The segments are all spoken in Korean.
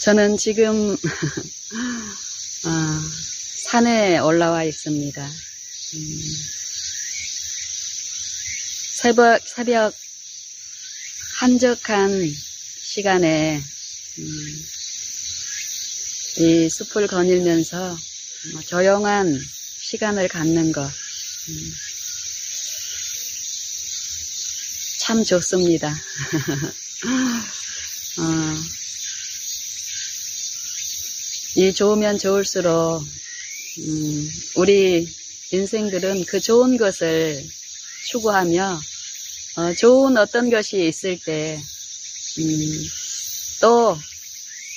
저는 지금 산에 올라와 있습니다. 새벽 한적한 시간에 이 숲을 거닐면서 조용한 시간을 갖는 것 참 좋습니다. 이 좋으면 좋을수록 우리 인생들은 그 좋은 것을 추구하며 좋은 어떤 것이 있을 때 또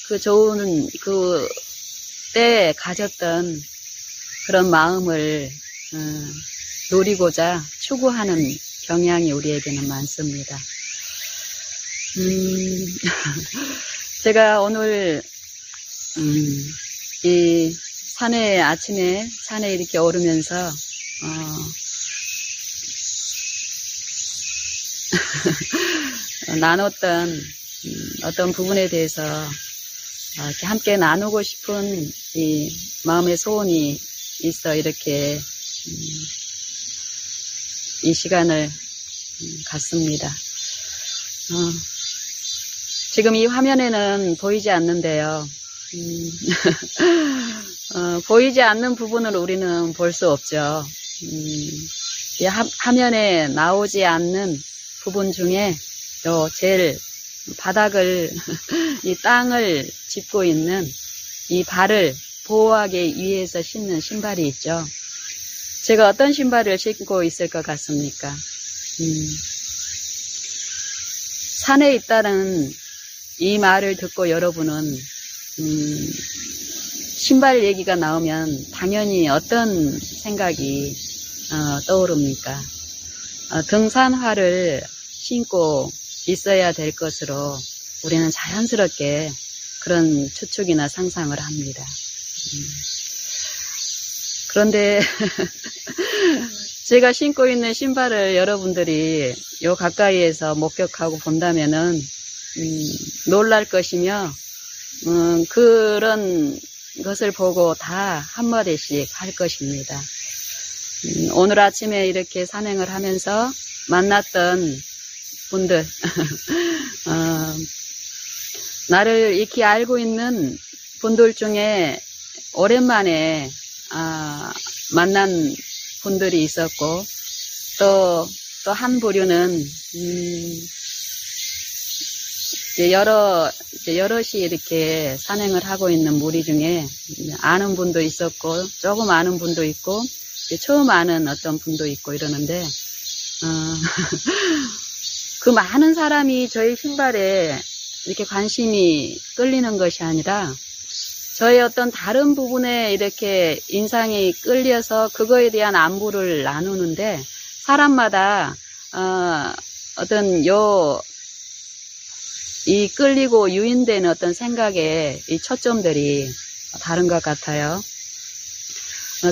그 좋은 그 때 가졌던 그런 마음을 누리고자 추구하는 경향이 우리에게는 많습니다. 제가 오늘 이 산에 아침에 산에 이렇게 오르면서 나눴던 어떤 부분에 대해서 이렇게 함께 나누고 싶은 이 마음의 소원이 있어 이렇게 이 시간을 갖습니다. 지금 이 화면에는 보이지 않는데요. 보이지 않는 부분을 우리는 볼 수 없죠. 이 화면에 나오지 않는 부분 중에 요 제일 바닥을 이 땅을 짚고 있는 이 발을 보호하기 위해서 신는 신발이 있죠. 제가 어떤 신발을 신고 있을 것 같습니까? 산에 있다는 이 말을 듣고 여러분은 신발 얘기가 나오면 당연히 어떤 생각이 떠오릅니까? 등산화를 신고 있어야 될 것으로 우리는 자연스럽게 그런 추측이나 상상을 합니다. 그런데 제가 신고 있는 신발을 여러분들이 요 가까이에서 목격하고 본다면은 놀랄 것이며 그런 것을 보고 다 한마디씩 할 것입니다. 오늘 아침에 이렇게 산행을 하면서 만났던 분들 나를 익히 알고 있는 분들 중에 오랜만에 만난 분들이 있었고 또 한 부류는 여럿이 이렇게 산행을 하고 있는 무리 중에 아는 분도 있었고 조금 아는 분도 있고 처음 아는 어떤 분도 있고 이러는데 그 많은 사람이 저희 신발에 이렇게 관심이 끌리는 것이 아니라 저의 어떤 다른 부분에 이렇게 인상이 끌려서 그거에 대한 안부를 나누는데 사람마다 어떤 이 끌리고 유인되는 어떤 생각의 이 초점들이 다른 것 같아요.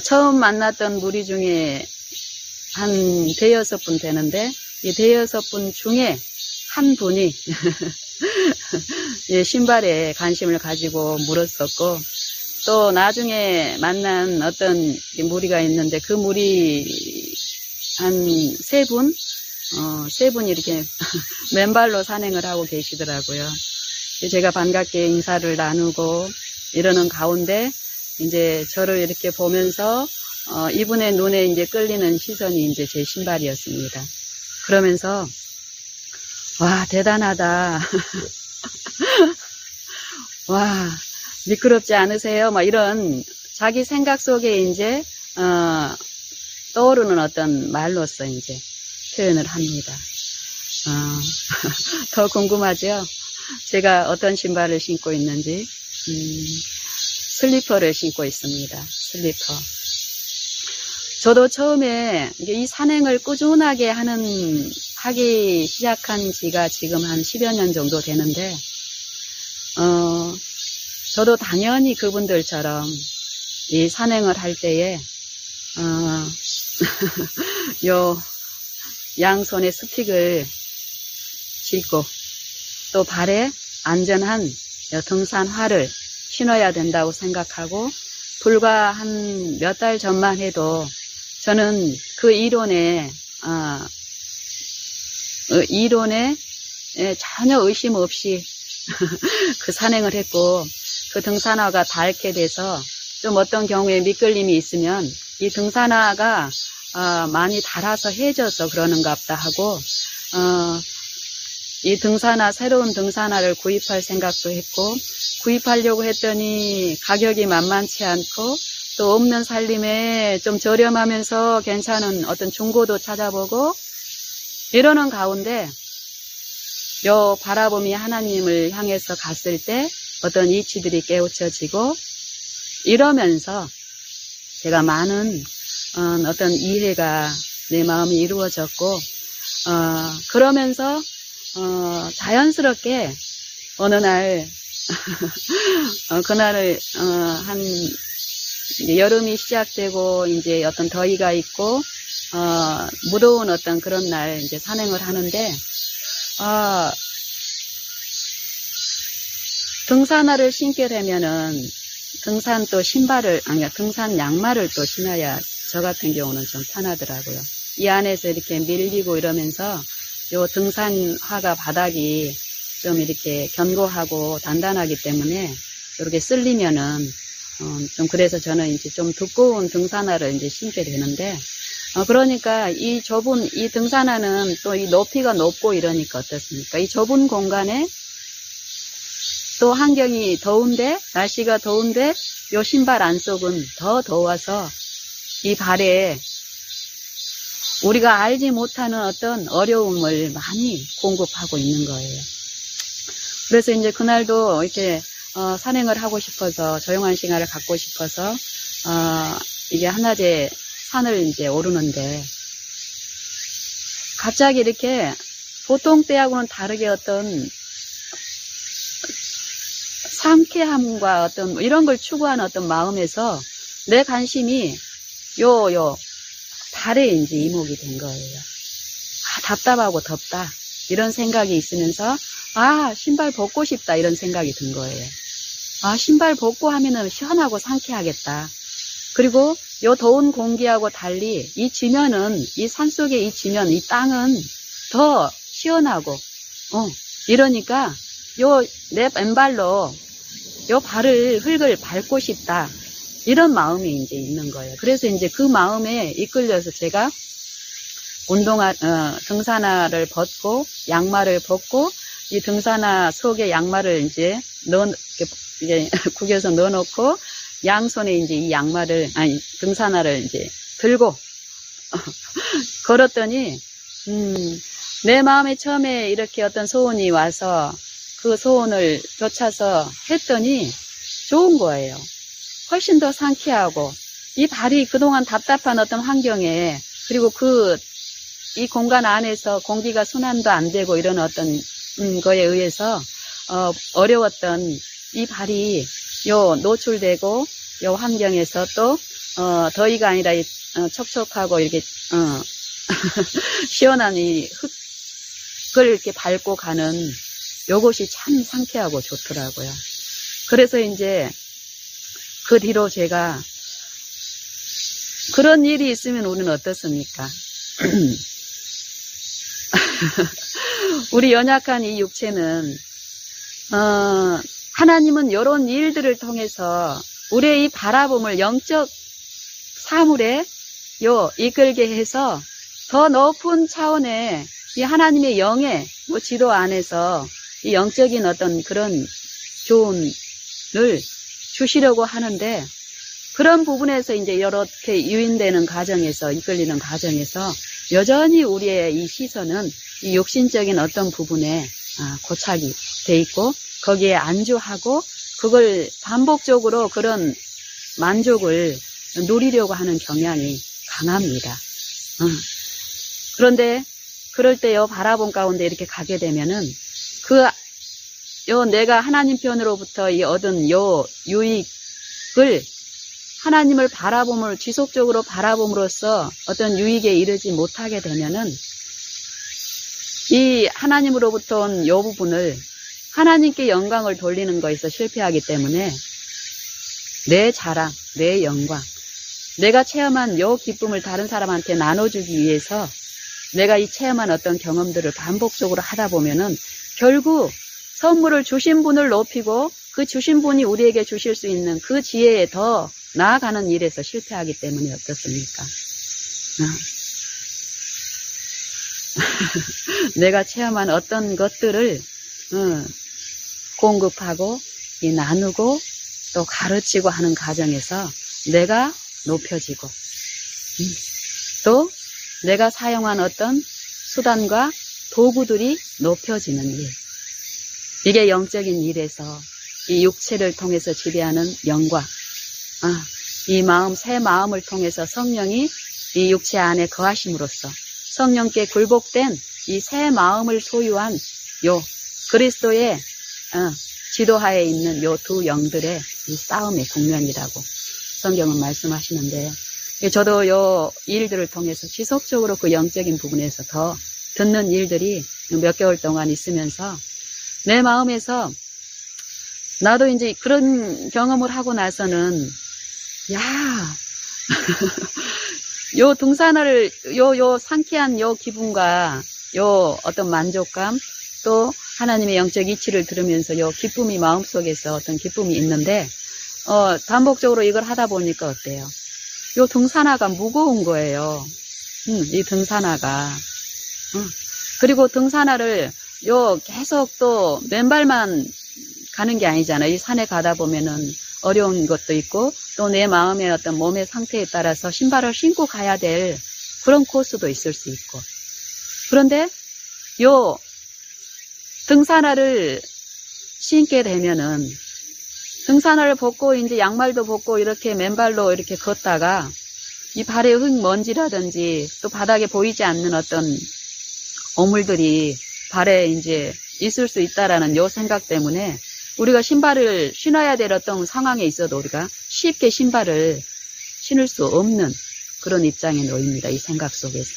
처음 만났던 무리 중에 한 5-6분 되는데 이 5-6분 중에 한 분이 신발에 관심을 가지고 물었었고 또 나중에 만난 어떤 무리가 있는데 그 무리 한 3분? 3분이 이렇게 맨발로 산행을 하고 계시더라고요. 제가 반갑게 인사를 나누고 이러는 가운데 이제 저를 이렇게 보면서 이분의 눈에 이제 끌리는 시선이 이제 제 신발이었습니다. 그러면서 와 대단하다. 와 미끄럽지 않으세요? 막 이런 자기 생각 속에 이제 떠오르는 어떤 말로써 이제 표현을 합니다. 더 궁금하죠? 제가 어떤 신발을 신고 있는지 슬리퍼를 신고 있습니다. 슬리퍼. 저도 처음에 이 산행을 꾸준하게 하기 시작한 지가 지금 한 10여 년 정도 되는데 저도 당연히 그분들처럼 이 산행을 할 때에 요 양손에 스틱을 짚고 또 발에 안전한 등산화를 신어야 된다고 생각하고, 불과 한 몇 달 전만 해도 저는 그 이론에 전혀 의심 없이 그 산행을 했고, 그 등산화가 닳게 돼서 좀 어떤 경우에 미끌림이 있으면 이 등산화가 많이 닳아서 해져서 그러는가 보다 하고, 이 등산화, 새로운 등산화를 구입할 생각도 했고, 구입하려고 했더니 가격이 만만치 않고, 또 없는 살림에 좀 저렴하면서 괜찮은 어떤 중고도 찾아보고, 이러는 가운데 요 바라봄이 하나님을 향해서 갔을 때 어떤 이치들이 깨우쳐지고, 이러면서 제가 많은 어떤 이해가 내 마음이 이루어졌고, 그러면서 자연스럽게 어느 날 그날을 한 여름이 시작되고 이제 어떤 더위가 있고 무더운 어떤 그런 날 이제 산행을 하는데, 등산화를 신게 되면은 등산 또 신발을, 등산 양말을 또 신어야 저 같은 경우는 좀 편하더라고요. 이 안에서 이렇게 밀리고 이러면서 요 등산화가 바닥이 좀 이렇게 견고하고 단단하기 때문에 이렇게 쓸리면은 좀, 그래서 저는 이제 좀 두꺼운 등산화를 이제 신게 되는데, 그러니까 이 좁은 이 등산화는 또 이 높이가 높고 이러니까 어떻습니까? 이 좁은 공간에 또 환경이 더운데, 날씨가 더운데 요 신발 안쪽은 더 더워서 이 발에 우리가 알지 못하는 어떤 어려움을 많이 공급하고 있는 거예요. 그래서 이제 그날도 이렇게 산행을 하고 싶어서, 조용한 시간을 갖고 싶어서 이게 한낮에 산을 이제 오르는데, 갑자기 이렇게 보통 때하고는 다르게 어떤 상쾌함과 어떤 이런 걸 추구하는 어떤 마음에서 내 관심이 요 발에 이제 이목이 된 거예요. 답답하고 덥다 이런 생각이 있으면서 신발 벗고 싶다 이런 생각이 든 거예요. 신발 벗고 하면은 시원하고 상쾌하겠다. 그리고 요 더운 공기하고 달리 이 지면은, 이 산속의 이 지면, 이 땅은 더 시원하고 이러니까 내 왼발로 요 흙을 밟고 싶다 이런 마음이 이제 있는 거예요. 그래서 이제 그 마음에 이끌려서 제가 등산화를 벗고 양말을 벗고, 이 등산화 속에 양말을 이제 이제 구겨서 넣어놓고, 양손에 이제 이 등산화를 이제 들고 걸었더니, 내 마음에 처음에 이렇게 어떤 소원이 와서 그 소원을 쫓아서 했더니 좋은 거예요. 훨씬 더 상쾌하고, 이 발이 그동안 답답한 어떤 환경에, 그리고 이 공간 안에서 공기가 순환도 안 되고 이런 어떤 거에 의해서 어려웠던 이 발이 노출되고 요 환경에서 또 더위가 아니라 촉촉하고 이렇게 시원한 이 흙을 이렇게 밟고 가는 요것이 참 상쾌하고 좋더라고요. 그래서 이제 그 뒤로 제가, 그런 일이 있으면 우리는 어떻습니까? 우리 연약한 이 육체는 하나님은 이런 일들을 통해서 우리의 이 바라봄을 영적 사물에 이끌게 해서 더 높은 차원의 이 하나님의 영의 지도 안에서 이 영적인 어떤 그런 교훈을 주시려고 하는데, 그런 부분에서 이제 이렇게 유인되는 과정에서, 이끌리는 과정에서 여전히 우리의 이 시선은 이 육신적인 어떤 부분에 고착이 돼 있고, 거기에 안주하고 그걸 반복적으로 그런 만족을 누리려고 하는 경향이 강합니다. 그런데 그럴 때 바라본 가운데 이렇게 가게 되면은 내가 하나님 편으로부터 얻은 유익을 하나님을 지속적으로 바라봄으로써 어떤 유익에 이르지 못하게 되면은 이 하나님으로부터 온 요 부분을 하나님께 영광을 돌리는 거에서 실패하기 때문에 내 자랑, 내 영광, 내가 체험한 요 기쁨을 다른 사람한테 나눠주기 위해서 내가 이 체험한 어떤 경험들을 반복적으로 하다 보면은 결국 선물을 주신 분을 높이고 그 주신 분이 우리에게 주실 수 있는 그 지혜에 더 나아가는 일에서 실패하기 때문에 어떻습니까? 내가 체험한 어떤 것들을 공급하고 나누고 또 가르치고 하는 과정에서 내가 높여지고 또 내가 사용한 어떤 수단과 도구들이 높여지는 일. 이게 영적인 일에서 이 육체를 통해서 지배하는 영광. 이 마음, 새 마음을 통해서 성령이 이 육체 안에 거하심으로써 성령께 굴복된 이 새 마음을 소유한 요 그리스도의 지도하에 있는 요 두 영들의 이 싸움의 국면이라고 성경은 말씀하시는데, 저도 요 일들을 통해서 지속적으로 그 영적인 부분에서 더 듣는 일들이 몇 개월 동안 있으면서 내 마음에서 나도 이제 그런 경험을 하고 나서는 요 등산을 요 상쾌한 요 기분과 요 어떤 만족감 또 하나님의 영적 이치를 들으면서 요 기쁨이 마음속에서 어떤 기쁨이 있는데 반복적으로 이걸 하다 보니까 어때요? 요 등산화가 무거운 거예요. 이 등산화가. 그리고 등산화를 계속 또 맨발만 가는 게 아니잖아요. 이 산에 가다 보면은 어려운 것도 있고 또 내 마음의 어떤 몸의 상태에 따라서 신발을 신고 가야 될 그런 코스도 있을 수 있고. 그런데 요 등산화를 신게 되면은 등산화를 벗고 이제 양말도 벗고 이렇게 맨발로 이렇게 걷다가 이 발에 흙먼지라든지 또 바닥에 보이지 않는 어떤 오물들이 발에 이제 있을 수 있다라는 요 생각 때문에 우리가 신발을 신어야 될 어떤 상황에 있어도 우리가 쉽게 신발을 신을 수 없는 그런 입장에 놓입니다. 이 생각 속에서.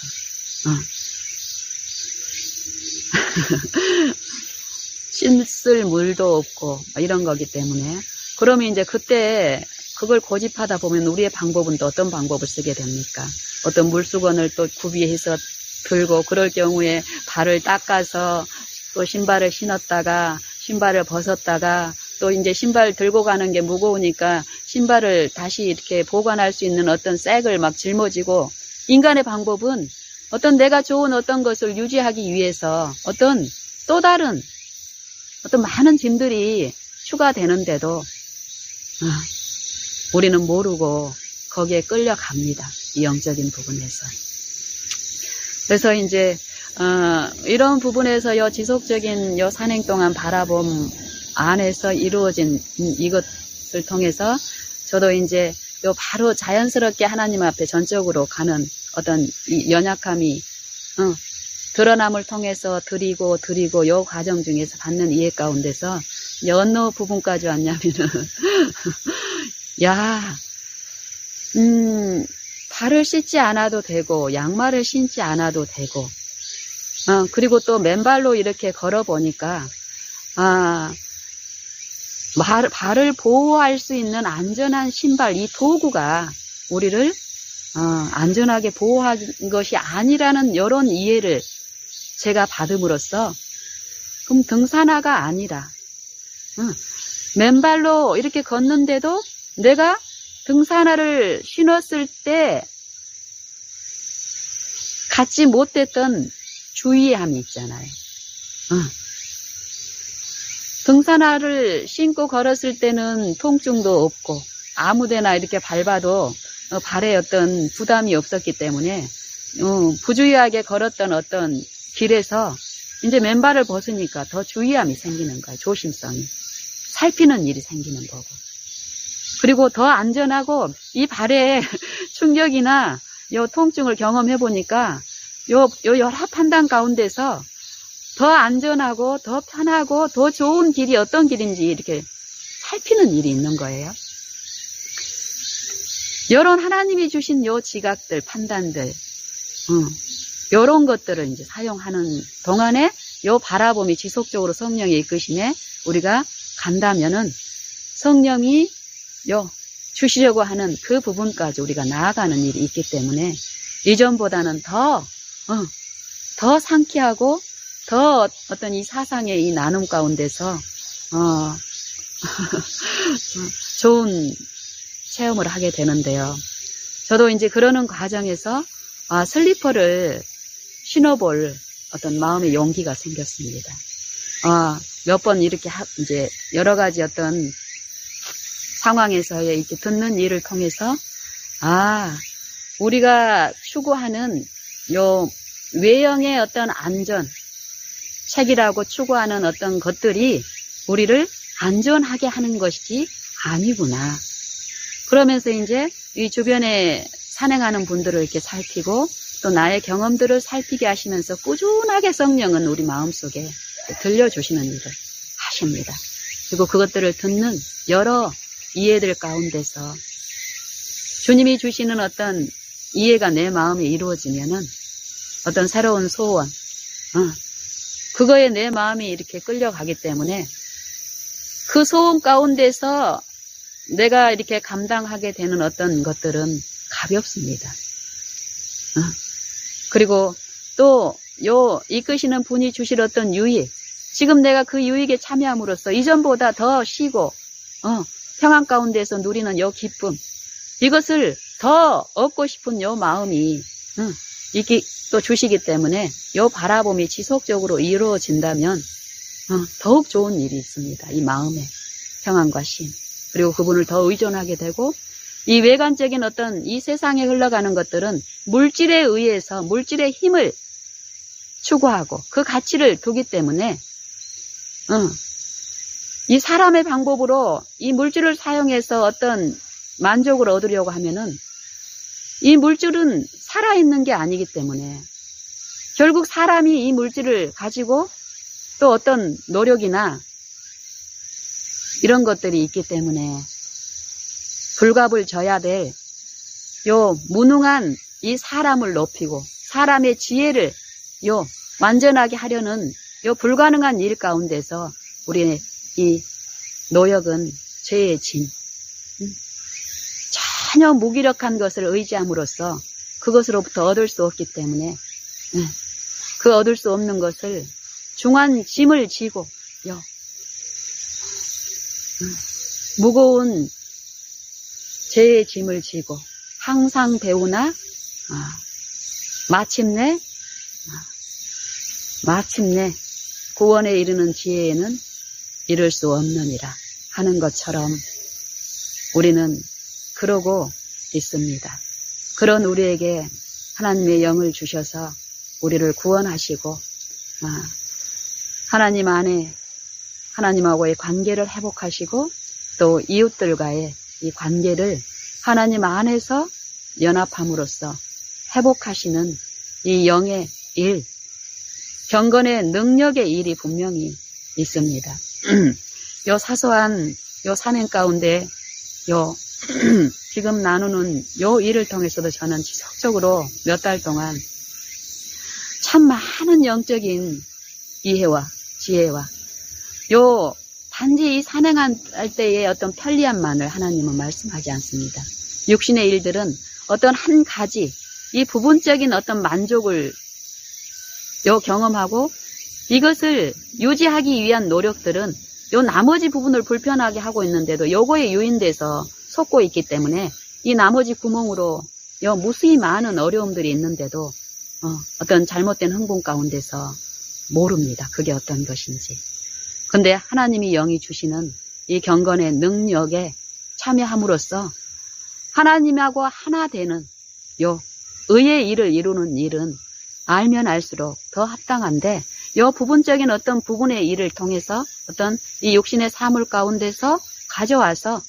씻을 물도 없고 이런 거기 때문에 그러면 이제 그때 그걸 고집하다 보면 우리의 방법은 또 어떤 방법을 쓰게 됩니까? 어떤 물수건을 또 구비해서 들고 그럴 경우에 발을 닦아서 또 신발을 신었다가 신발을 벗었다가 또 이제 신발 들고 가는 게 무거우니까 신발을 다시 이렇게 보관할 수 있는 어떤 색을 막 짊어지고 인간의 방법은 어떤 내가 좋은 어떤 것을 유지하기 위해서 어떤 또 다른 어떤 많은 짐들이 추가되는데도 우리는 모르고 거기에 끌려갑니다. 이 영적인 부분에서. 그래서 이제 이런 부분에서 지속적인 산행 동안 바라봄 안에서 이루어진 이것을 통해서 저도 이제 바로 자연스럽게 하나님 앞에 전적으로 가는 어떤 이 연약함이 드러남을 통해서 드리고 요 과정 중에서 받는 이해 가운데서 어느 부분까지 왔냐면은 발을 씻지 않아도 되고 양말을 신지 않아도 되고 그리고 또 맨발로 이렇게 걸어보니까 발을 보호할 수 있는 안전한 신발, 이 도구가 우리를 안전하게 보호한 것이 아니라는 이런 이해를 제가 받음으로써 그럼 등산화가 아니라 맨발로 이렇게 걷는데도 내가 등산화를 신었을 때 갖지 못했던 주의함이 있잖아요. 등산화를 신고 걸었을 때는 통증도 없고 아무데나 이렇게 밟아도 발에 어떤 부담이 없었기 때문에 부주의하게 걸었던 어떤 길에서 이제 맨발을 벗으니까 더 주의함이 생기는 거예요. 조심성이. 살피는 일이 생기는 거고. 그리고 더 안전하고 이 발에 충격이나 통증을 경험해 보니까 여러 판단 가운데서 더 안전하고 더 편하고 더 좋은 길이 어떤 길인지 이렇게 살피는 일이 있는 거예요. 이런 하나님이 주신 지각들, 판단들, 이런 것들을 이제 사용하는 동안에 요 바라봄이 지속적으로 성령의 이끄심에 우리가 간다면은 성령이 요 주시려고 하는 그 부분까지 우리가 나아가는 일이 있기 때문에 이전보다는 더 상쾌하고 더 어떤 이 사상의 이 나눔 가운데서 좋은 체험을 하게 되는데요. 저도 이제 그러는 과정에서 슬리퍼를 신어볼 어떤 마음의 용기가 생겼습니다. 몇 번 이렇게 이제 여러 가지 어떤 상황에서의 이렇게 듣는 일을 통해서 우리가 추구하는 요 외형의 어떤 안전, 책이라고 추구하는 어떤 것들이 우리를 안전하게 하는 것이 아니구나. 그러면서 이제 이 주변에 산행하는 분들을 이렇게 살피고 또 나의 경험들을 살피게 하시면서 꾸준하게 성령은 우리 마음속에 들려주시는 일을 하십니다. 그리고 그것들을 듣는 여러 이해들 가운데서 주님이 주시는 어떤 이해가 내 마음에 이루어지면은 어떤 새로운 소원, 그거에 내 마음이 이렇게 끌려가기 때문에 그 소원 가운데서 내가 이렇게 감당하게 되는 어떤 것들은 가볍습니다. 그리고 또 요 이끄시는 분이 주실 어떤 유익, 지금 내가 그 유익에 참여함으로써 이전보다 더 쉬고 평안 가운데서 누리는 요 기쁨, 이것을 더 얻고 싶은 요 마음이 이게 또 주시기 때문에 요 바라봄이 지속적으로 이루어진다면 더욱 좋은 일이 있습니다. 이 마음의 평안과 쉼, 그리고 그분을 더 의존하게 되고, 이 외관적인 어떤 이 세상에 흘러가는 것들은 물질에 의해서 물질의 힘을 추구하고 그 가치를 두기 때문에 이 사람의 방법으로 이 물질을 사용해서 어떤 만족을 얻으려고 하면은 이 물질은 살아있는 게 아니기 때문에 결국 사람이 이 물질을 가지고 또 어떤 노력이나 이런 것들이 있기 때문에 불갑을 져야 될 요 무능한 이 사람을 높이고 사람의 지혜를 요 완전하게 하려는 요 불가능한 일 가운데서 우리의 이 노역은 죄의 짐, 전혀 무기력한 것을 의지함으로써 그것으로부터 얻을 수 없기 때문에 그 얻을 수 없는 것을 중한 짐을 지고 무거운 죄의 짐을 지고 항상 배우나 마침내 구원에 이르는 지혜에는 이를 수 없느니라 하는 것처럼 우리는 그러고 있습니다. 그런 우리에게 하나님의 영을 주셔서 우리를 구원하시고 하나님 안에 하나님하고의 관계를 회복하시고 또 이웃들과의 이 관계를 하나님 안에서 연합함으로써 회복하시는 이 영의 일, 경건의 능력의 일이 분명히 있습니다. 요 사소한 요 산행 가운데 요 지금 나누는 요 일을 통해서도 저는 지속적으로 몇 달 동안 참 많은 영적인 이해와 지혜와 요 단지 이 산행할 때의 어떤 편리함만을 하나님은 말씀하지 않습니다. 육신의 일들은 어떤 한 가지 이 부분적인 어떤 만족을 요 경험하고 이것을 유지하기 위한 노력들은 요 나머지 부분을 불편하게 하고 있는데도 요거에 유인돼서 속고 있기 때문에 이 나머지 구멍으로 요 무수히 많은 어려움들이 있는데도 어떤 잘못된 흥분 가운데서 모릅니다. 그게 어떤 것인지. 근데 하나님이 영이 주시는 이 경건의 능력에 참여함으로써 하나님하고 하나 되는 요 의의 일을 이루는 일은 알면 알수록 더 합당한데 요 부분적인 어떤 부분의 일을 통해서 어떤 이 육신의 사물 가운데서 가져와서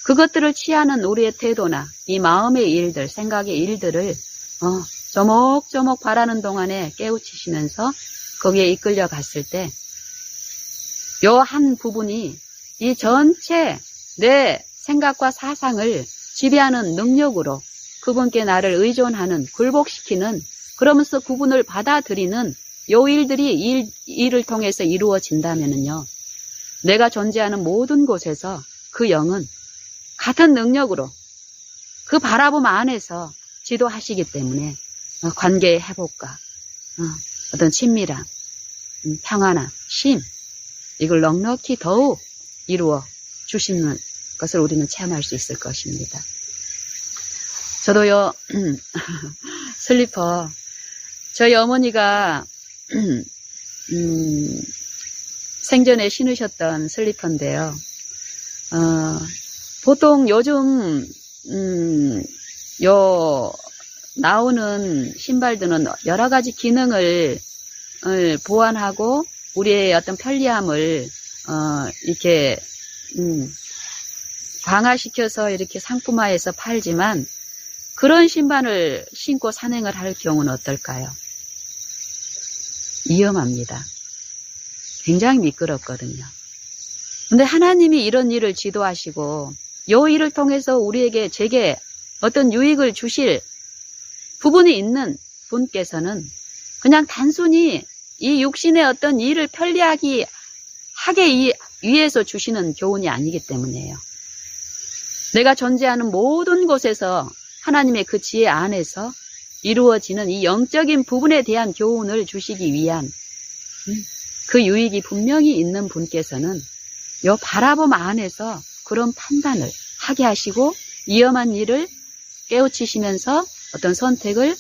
그것들을 취하는 우리의 태도나 이 마음의 일들, 생각의 일들을 조목조목 바라는 동안에 깨우치시면서 거기에 이끌려 갔을 때 요 한 부분이 이 전체 내 생각과 사상을 지배하는 능력으로 그분께 나를 의존하는, 굴복시키는, 그러면서 그분을 받아들이는 요 일들이 일을 통해서 이루어진다면은요, 내가 존재하는 모든 곳에서 그 영은 같은 능력으로 그 바라봄 안에서 지도하시기 때문에 관계의 회복과 어떤 친밀함, 평안함, 쉼, 이걸 넉넉히 더욱 이루어 주시는 것을 우리는 체험할 수 있을 것입니다. 저도요, 슬리퍼, 저희 어머니가 생전에 신으셨던 슬리퍼인데요. 보통 요즘 나오는 신발들은 여러 가지 기능을 보완하고 우리의 어떤 편리함을 이렇게 강화시켜서 이렇게 상품화해서 팔지만, 그런 신발을 신고 산행을 할 경우는 어떨까요? 위험합니다. 굉장히 미끄럽거든요. 근데 하나님이 이런 일을 지도하시고 이 일을 통해서 제게 어떤 유익을 주실 부분이 있는 분께서는 그냥 단순히 이 육신의 어떤 일을 편리하게 하기 위해서 주시는 교훈이 아니기 때문이에요. 내가 존재하는 모든 곳에서 하나님의 그 지혜 안에서 이루어지는 이 영적인 부분에 대한 교훈을 주시기 위한 그 유익이 분명히 있는 분께서는 이 바라봄 안에서 그런 판단을 하게 하시고 위험한 일을 깨우치시면서 어떤 선택을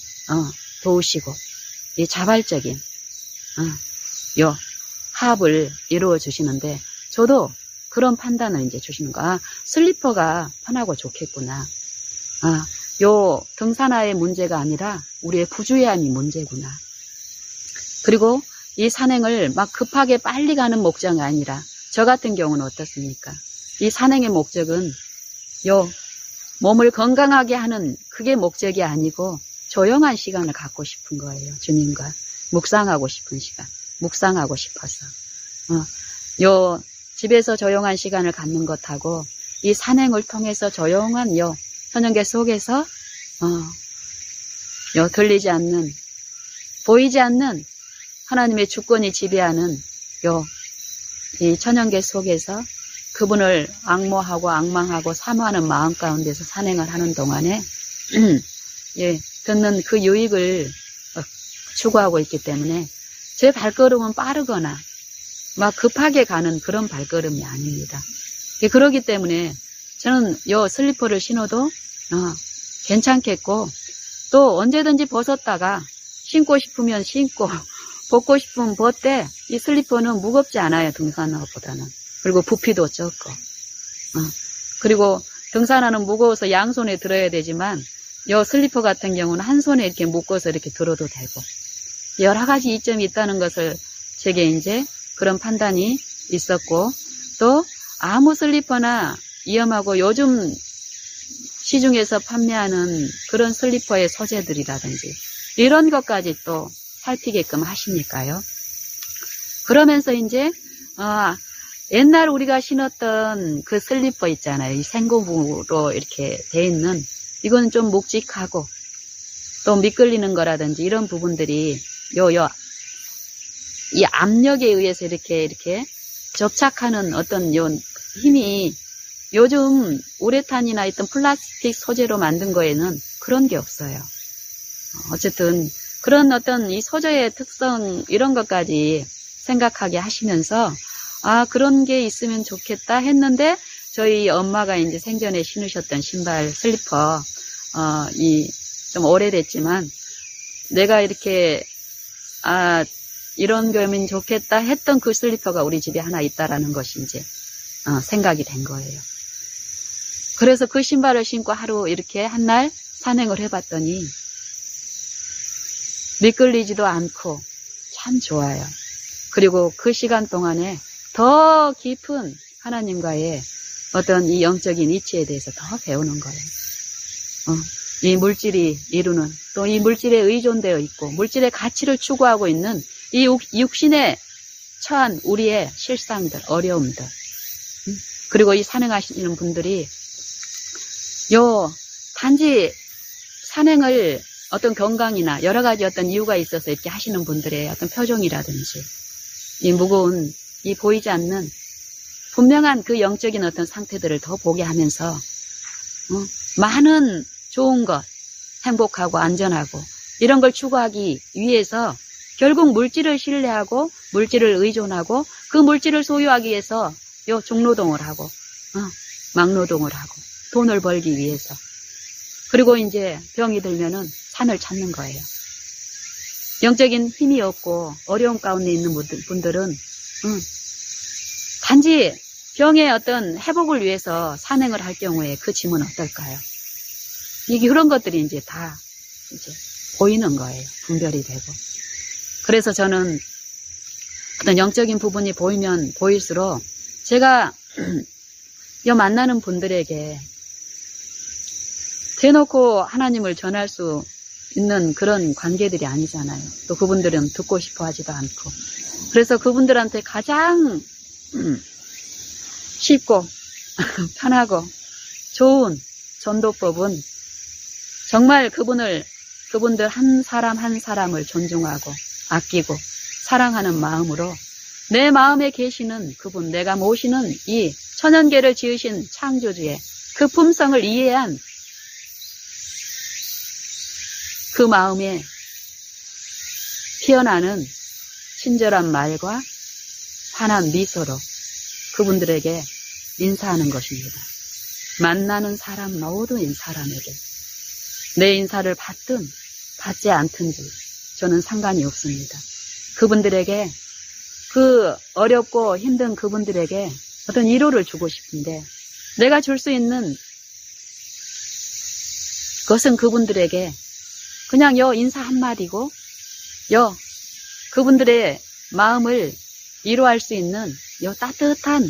도우시고 이 자발적인 요 합을 이루어 주시는데, 저도 그런 판단을 이제 주시는 거야. 슬리퍼가 편하고 좋겠구나. 요 등산화의 문제가 아니라 우리의 부주의함이 문제구나. 그리고 이 산행을 막 급하게 빨리 가는 목적이 아니라, 저 같은 경우는 어떻습니까? 이 산행의 목적은 요 몸을 건강하게 하는 그게 목적이 아니고 조용한 시간을 갖고 싶은 거예요. 주님과 묵상하고 싶은 시간, 묵상하고 싶어서. 요 집에서 조용한 시간을 갖는 것하고 이 산행을 통해서 조용한 요 천연계 속에서 요 들리지 않는, 보이지 않는 하나님의 주권이 지배하는 이 천연계 속에서 그분을 앙모하고 앙망하고 사모하는 마음 가운데서 산행을 하는 동안에 듣는 그 유익을 추구하고 있기 때문에 제 발걸음은 빠르거나 막 급하게 가는 그런 발걸음이 아닙니다. 그렇기 때문에 저는 요 슬리퍼를 신어도 괜찮겠고, 또 언제든지 벗었다가 신고 싶으면 신고 벗고 싶으면 벗되, 이 슬리퍼는 무겁지 않아요. 등산화보다는. 그리고 부피도 적고. 그리고 등산화는 무거워서 양손에 들어야 되지만 이 슬리퍼 같은 경우는 한 손에 이렇게 묶어서 이렇게 들어도 되고, 여러 가지 이점이 있다는 것을 제게 이제 그런 판단이 있었고, 또 아무 슬리퍼나 위험하고 요즘 시중에서 판매하는 그런 슬리퍼의 소재들이라든지 이런 것까지 또 살피게끔 하시니까요. 그러면서 이제 옛날 우리가 신었던 그 슬리퍼 있잖아요. 이 생고무로 이렇게 돼 있는, 이건 좀 묵직하고 또 미끌리는 거라든지 이런 부분들이 이 압력에 의해서 이렇게 접착하는 어떤 요 힘이 요즘 우레탄이나 있던 플라스틱 소재로 만든 거에는 그런 게 없어요. 어쨌든 그런 어떤 이 소재의 특성 이런 것까지 생각하게 하시면서 그런 게 있으면 좋겠다 했는데, 저희 엄마가 이제 생전에 신으셨던 신발 슬리퍼 좀 오래됐지만 내가 이렇게 이런 거면 좋겠다 했던 그 슬리퍼가 우리 집에 하나 있다라는 것이 이제 생각이 된 거예요. 그래서 그 신발을 신고 하루 이렇게 한 날 산행을 해봤더니 미끌리지도 않고 참 좋아요. 그리고 그 시간 동안에 더 깊은 하나님과의 어떤 이 영적인 이치에 대해서 더 배우는 거예요. 이 물질이 이루는, 또 이 물질에 의존되어 있고 물질의 가치를 추구하고 있는 이 육신에 처한 우리의 실상들, 어려움들, 그리고 이 산행하시는 분들이 단지 산행을 어떤 건강이나 여러 가지 어떤 이유가 있어서 이렇게 하시는 분들의 어떤 표정이라든지 이 무거운 이 보이지 않는 분명한 그 영적인 어떤 상태들을 더 보게 하면서 많은 좋은 것, 행복하고 안전하고 이런 걸 추구하기 위해서 결국 물질을 신뢰하고 물질을 의존하고 그 물질을 소유하기 위해서 요 종노동을 하고 막노동을 하고 돈을 벌기 위해서 그리고 이제 병이 들면은 산을 찾는 거예요. 영적인 힘이 없고 어려움 가운데 있는 분들은 단지 병의 어떤 회복을 위해서 산행을 할 경우에 그 짐은 어떨까요? 이게 그런 것들이 이제 다 이제 보이는 거예요. 분별이 되고. 그래서 저는 어떤 영적인 부분이 보이면 보일수록 제가 이 만나는 분들에게 대놓고 하나님을 전할 수 있는 그런 관계들이 아니잖아요. 또 그분들은 듣고 싶어 하지도 않고. 그래서 그분들한테 가장 쉽고 편하고 좋은 전도법은 정말 그분들 한 사람 한 사람을 존중하고 아끼고 사랑하는 마음으로 내 마음에 계시는 그분, 내가 모시는 이 천연계를 지으신 창조주의 그 품성을 이해한 그 마음에 피어나는 친절한 말과 환한 미소로 그분들에게 인사하는 것입니다. 만나는 사람 모든 사람에게 내 인사를 받든 받지 않든지 저는 상관이 없습니다. 그분들에게 그 어렵고 힘든 그분들에게 어떤 위로를 주고 싶은데 내가 줄 수 있는 것은 그분들에게 그냥 인사 한마디고 그분들의 마음을 위로할 수 있는 따뜻한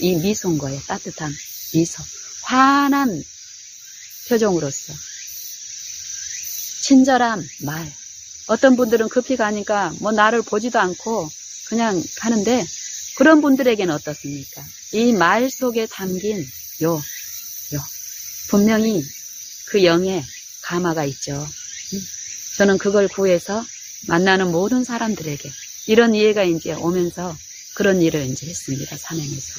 이 미소인 거예요. 따뜻한 미소. 환한 표정으로서. 친절한 말. 어떤 분들은 급히 가니까 나를 보지도 않고 그냥 가는데 그런 분들에게는 어떻습니까? 이 말 속에 담긴 분명히 그 영의 감화가 있죠. 저는 그걸 구해서 만나는 모든 사람들에게 이런 이해가 이제 오면서 그런 일을 이제 했습니다. 산행에서.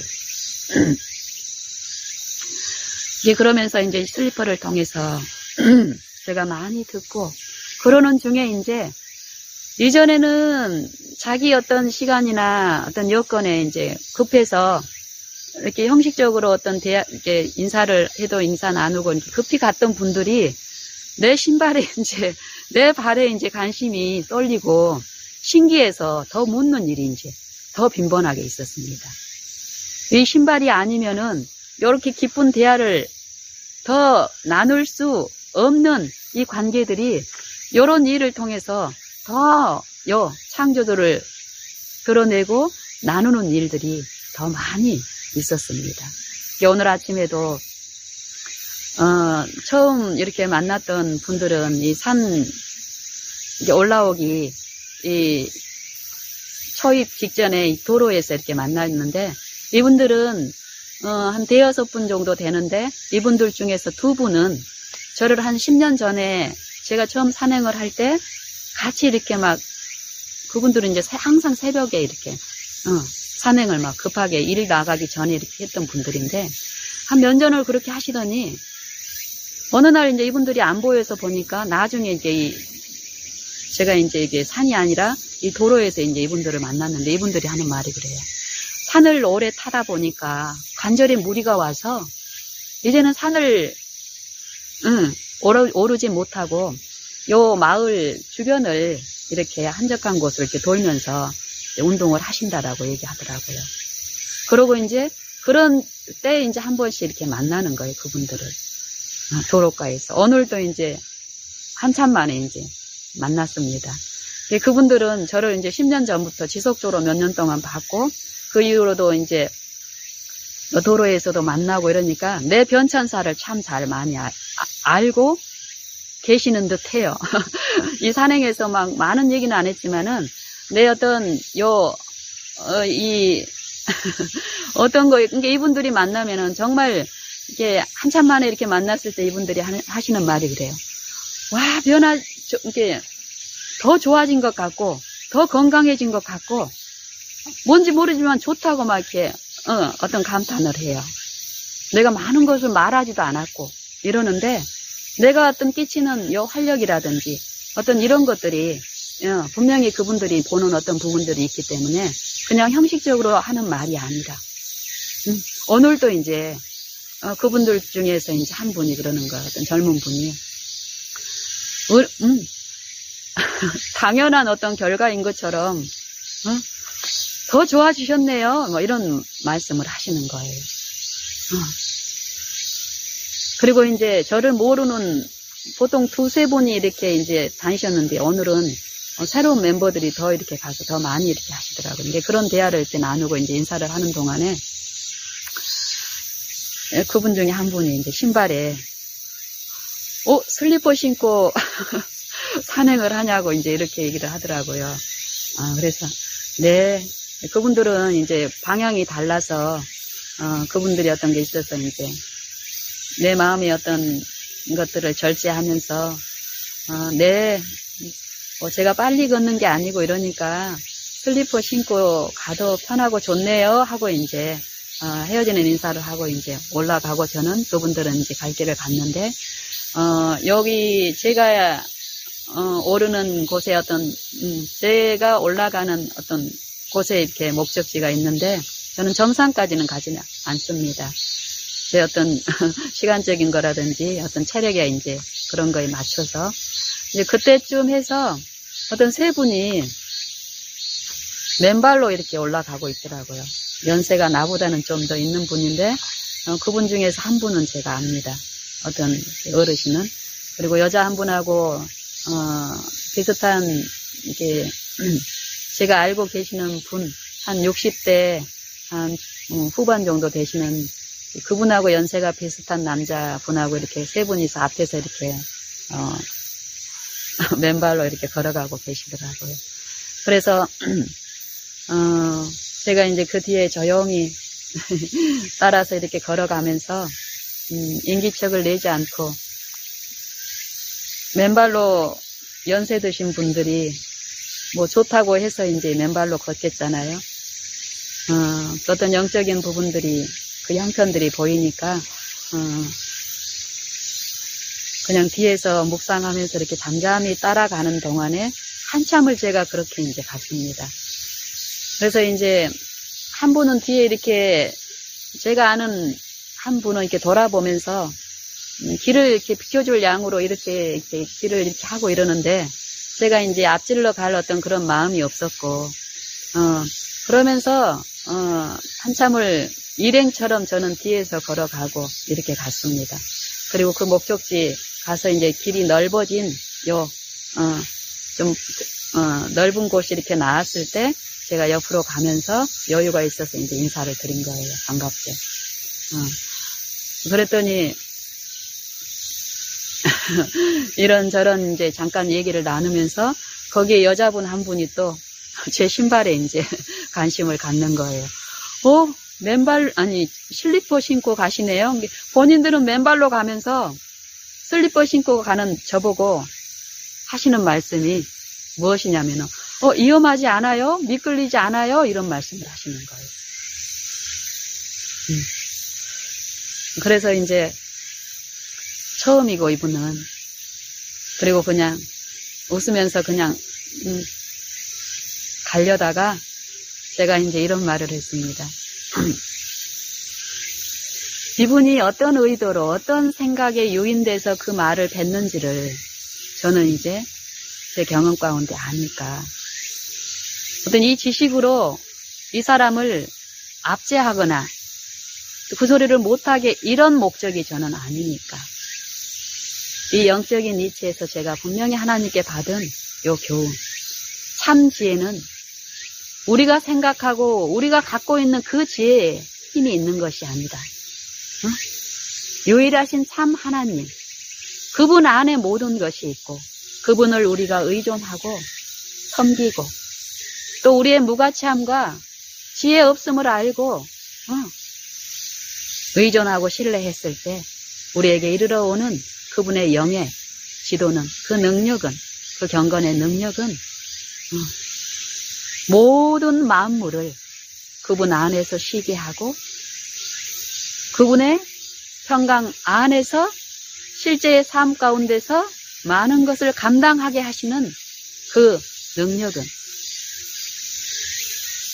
이제 그러면서 이제 슬리퍼를 통해서 제가 많이 듣고 그러는 중에 이제 이전에는 자기 어떤 시간이나 어떤 여건에 이제 급해서 이렇게 형식적으로 어떤 이렇게 인사를 해도 인사 나누고 이렇게 급히 갔던 분들이 내 신발에 이제 내 발에 이제 관심이 쏠리고 신기해서 더 묻는 일이 이제 더 빈번하게 있었습니다. 이 신발이 아니면은 이렇게 깊은 대화를 더 나눌 수 없는 이 관계들이 이런 일을 통해서 더 창조도를 드러내고 나누는 일들이 더 많이 있었습니다. 오늘 아침에도 처음 이렇게 만났던 분들은 이 산 올라오기 이 초입 직전에 이 도로에서 이렇게 만났는데 이분들은 한 대여섯 분 정도 되는데 이분들 중에서 두 분은 저를 한 10년 전에 제가 처음 산행을 할 때 같이 이렇게 막 그분들은 이제 항상 새벽에 이렇게 산행을 막 급하게 일 나가기 전에 이렇게 했던 분들인데 한 몇 년을 그렇게 하시더니 어느 날 이제 이분들이 안 보여서 보니까 나중에 이제 제가 이제 이게 산이 아니라 이 도로에서 이제 이분들을 만났는데 이분들이 하는 말이 그래요. 산을 오래 타다 보니까 관절에 무리가 와서 이제는 산을 오르지 못하고 요 마을 주변을 이렇게 한적한 곳을 이렇게 돌면서 운동을 하신다라고 얘기하더라고요. 그러고 이제 그런 때 이제 한 번씩 이렇게 만나는 거예요, 그분들을. 도로가에서. 오늘도 이제 한참 만에 이제 만났습니다. 그분들은 저를 이제 10년 전부터 지속적으로 몇 년 동안 봤고, 그 이후로도 이제 도로에서도 만나고 이러니까 내 변천사를 참 잘 많이 알고 계시는 듯 해요. 이 산행에서 막 많은 얘기는 안 했지만은 내 어떤 어떤 거, 그러니까 이분들이 만나면은 정말 이게 한참 만에 이렇게 만났을 때 이분들이 하시는 말이 그래요. 와, 이게 더 좋아진 것 같고, 더 건강해진 것 같고, 뭔지 모르지만 좋다고 막 이렇게, 어떤 감탄을 해요. 내가 많은 것을 말하지도 않았고, 이러는데, 내가 어떤 끼치는 요 활력이라든지, 어떤 이런 것들이, 분명히 그분들이 보는 어떤 부분들이 있기 때문에, 그냥 형식적으로 하는 말이 아니라, 오늘도 이제, 그분들 중에서 이제 한 분이 그러는 거예요. 어떤 젊은 분이. 당연한 어떤 결과인 것처럼, 더 좋아지셨네요. 뭐 이런 말씀을 하시는 거예요. 그리고 이제 저를 모르는 보통 두세 분이 이렇게 이제 다니셨는데 오늘은 새로운 멤버들이 더 이렇게 가서 더 많이 이렇게 하시더라고요. 근데 그런 대화를 이렇게 나누고 이제 인사를 하는 동안에 그분 중에 한 분이 이제 신발에 슬리퍼 신고 산행을 하냐고 이제 이렇게 얘기를 하더라고요. 그래서 네, 그분들은 이제 방향이 달라서 그분들이 어떤 게 있어서 이제 내 마음의 어떤 것들을 절제하면서 네, 제가 빨리 걷는 게 아니고 이러니까 슬리퍼 신고 가도 편하고 좋네요 하고 이제 헤어지는 인사를 하고 이제 올라가고 저는 그분들은 이제 갈 길을 갔는데 여기 제가 오르는 곳에 어떤 제가 올라가는 어떤 곳에 이렇게 목적지가 있는데 저는 정상까지는 가지는 않습니다. 제 어떤 시간적인 거라든지 어떤 체력에 이제 그런 거에 맞춰서 이제 그때쯤 해서 어떤 세 분이 맨발로 이렇게 올라가고 있더라고요. 연세가 나보다는 좀 더 있는 분인데 그분 중에서 한 분은 제가 압니다. 어떤 어르신은. 그리고 여자 한 분하고 비슷한 이게 제가 알고 계시는 분 한 60대 한 후반 정도 되시는 그분하고 연세가 비슷한 남자분하고 이렇게 세 분이서 앞에서 이렇게 맨발로 이렇게 걸어가고 계시더라고요. 그래서 제가 이제 그 뒤에 조용히 따라서 이렇게 걸어가면서 인기척을 내지 않고 맨발로 연세 드신 분들이 뭐 좋다고 해서 이제 맨발로 걷겠잖아요. 어떤 영적인 부분들이 그 형편들이 보이니까 그냥 뒤에서 묵상하면서 이렇게 잠잠히 따라가는 동안에 한참을 제가 그렇게 이제 갔습니다. 그래서 이제 한 분은 뒤에 이렇게 제가 아는 한 분은 이렇게 돌아보면서 길을 이렇게 비켜줄 양으로 이렇게 길을 이렇게 하고 이러는데 제가 이제 앞질러 갈 어떤 그런 마음이 없었고 그러면서 한참을 일행처럼 저는 뒤에서 걸어가고 이렇게 갔습니다. 그리고 그 목적지 가서 이제 길이 넓어진 좀 넓은 곳이 이렇게 나왔을 때 제가 옆으로 가면서 여유가 있어서 이제 인사를 드린 거예요. 반갑게. 그랬더니 이런저런 이제 잠깐 얘기를 나누면서 거기에 여자분 한 분이 또 제 신발에 이제 관심을 갖는 거예요. 슬리퍼 신고 가시네요. 본인들은 맨발로 가면서 슬리퍼 신고 가는 저보고 하시는 말씀이 무엇이냐면은, 위험하지 않아요? 미끌리지 않아요? 이런 말씀을 하시는 거예요. 그래서 이제 처음이고 이분은 그리고 그냥 웃으면서 그냥 가려다가 제가 이제 이런 말을 했습니다. 이분이 어떤 의도로 어떤 생각에 유인돼서 그 말을 뱉는지를 저는 이제 제 경험 가운데 아니까 어떤 이 지식으로 이 사람을 압제하거나 그 소리를 못하게 이런 목적이 저는 아니니까 이 영적인 이치에서 제가 분명히 하나님께 받은 요 교훈 참 지혜는 우리가 생각하고 우리가 갖고 있는 그 지혜에 힘이 있는 것이 아니다. 유일하신 참 하나님 그분 안에 모든 것이 있고 그분을 우리가 의존하고 섬기고 또 우리의 무가치함과 지혜 없음을 알고 의존하고 신뢰했을 때 우리에게 이르러 오는 그분의 영의 지도는, 그 능력은, 그 경건의 능력은 모든 만물을 그분 안에서 쉬게 하고 그분의 평강 안에서 실제의 삶 가운데서 많은 것을 감당하게 하시는 그 능력은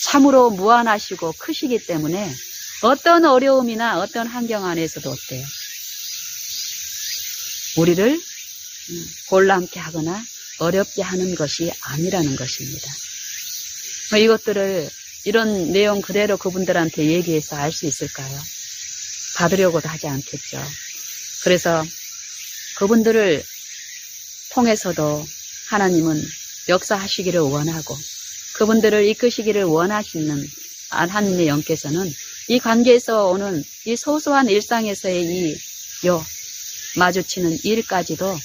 참으로 무한하시고 크시기 때문에 어떤 어려움이나 어떤 환경 안에서도 어때요? 우리를 곤란케 하거나 어렵게 하는 것이 아니라는 것입니다. 이것들을 이런 내용 그대로 그분들한테 얘기해서 알 수 있을까요? 받으려고도 하지 않겠죠. 그래서 그분들을 통해서도 하나님은 역사하시기를 원하고 그분들을 이끄시기를 원하시는 하나님의 영께서는 이 관계에서 오는 이 소소한 일상에서의 마주치는 일까지도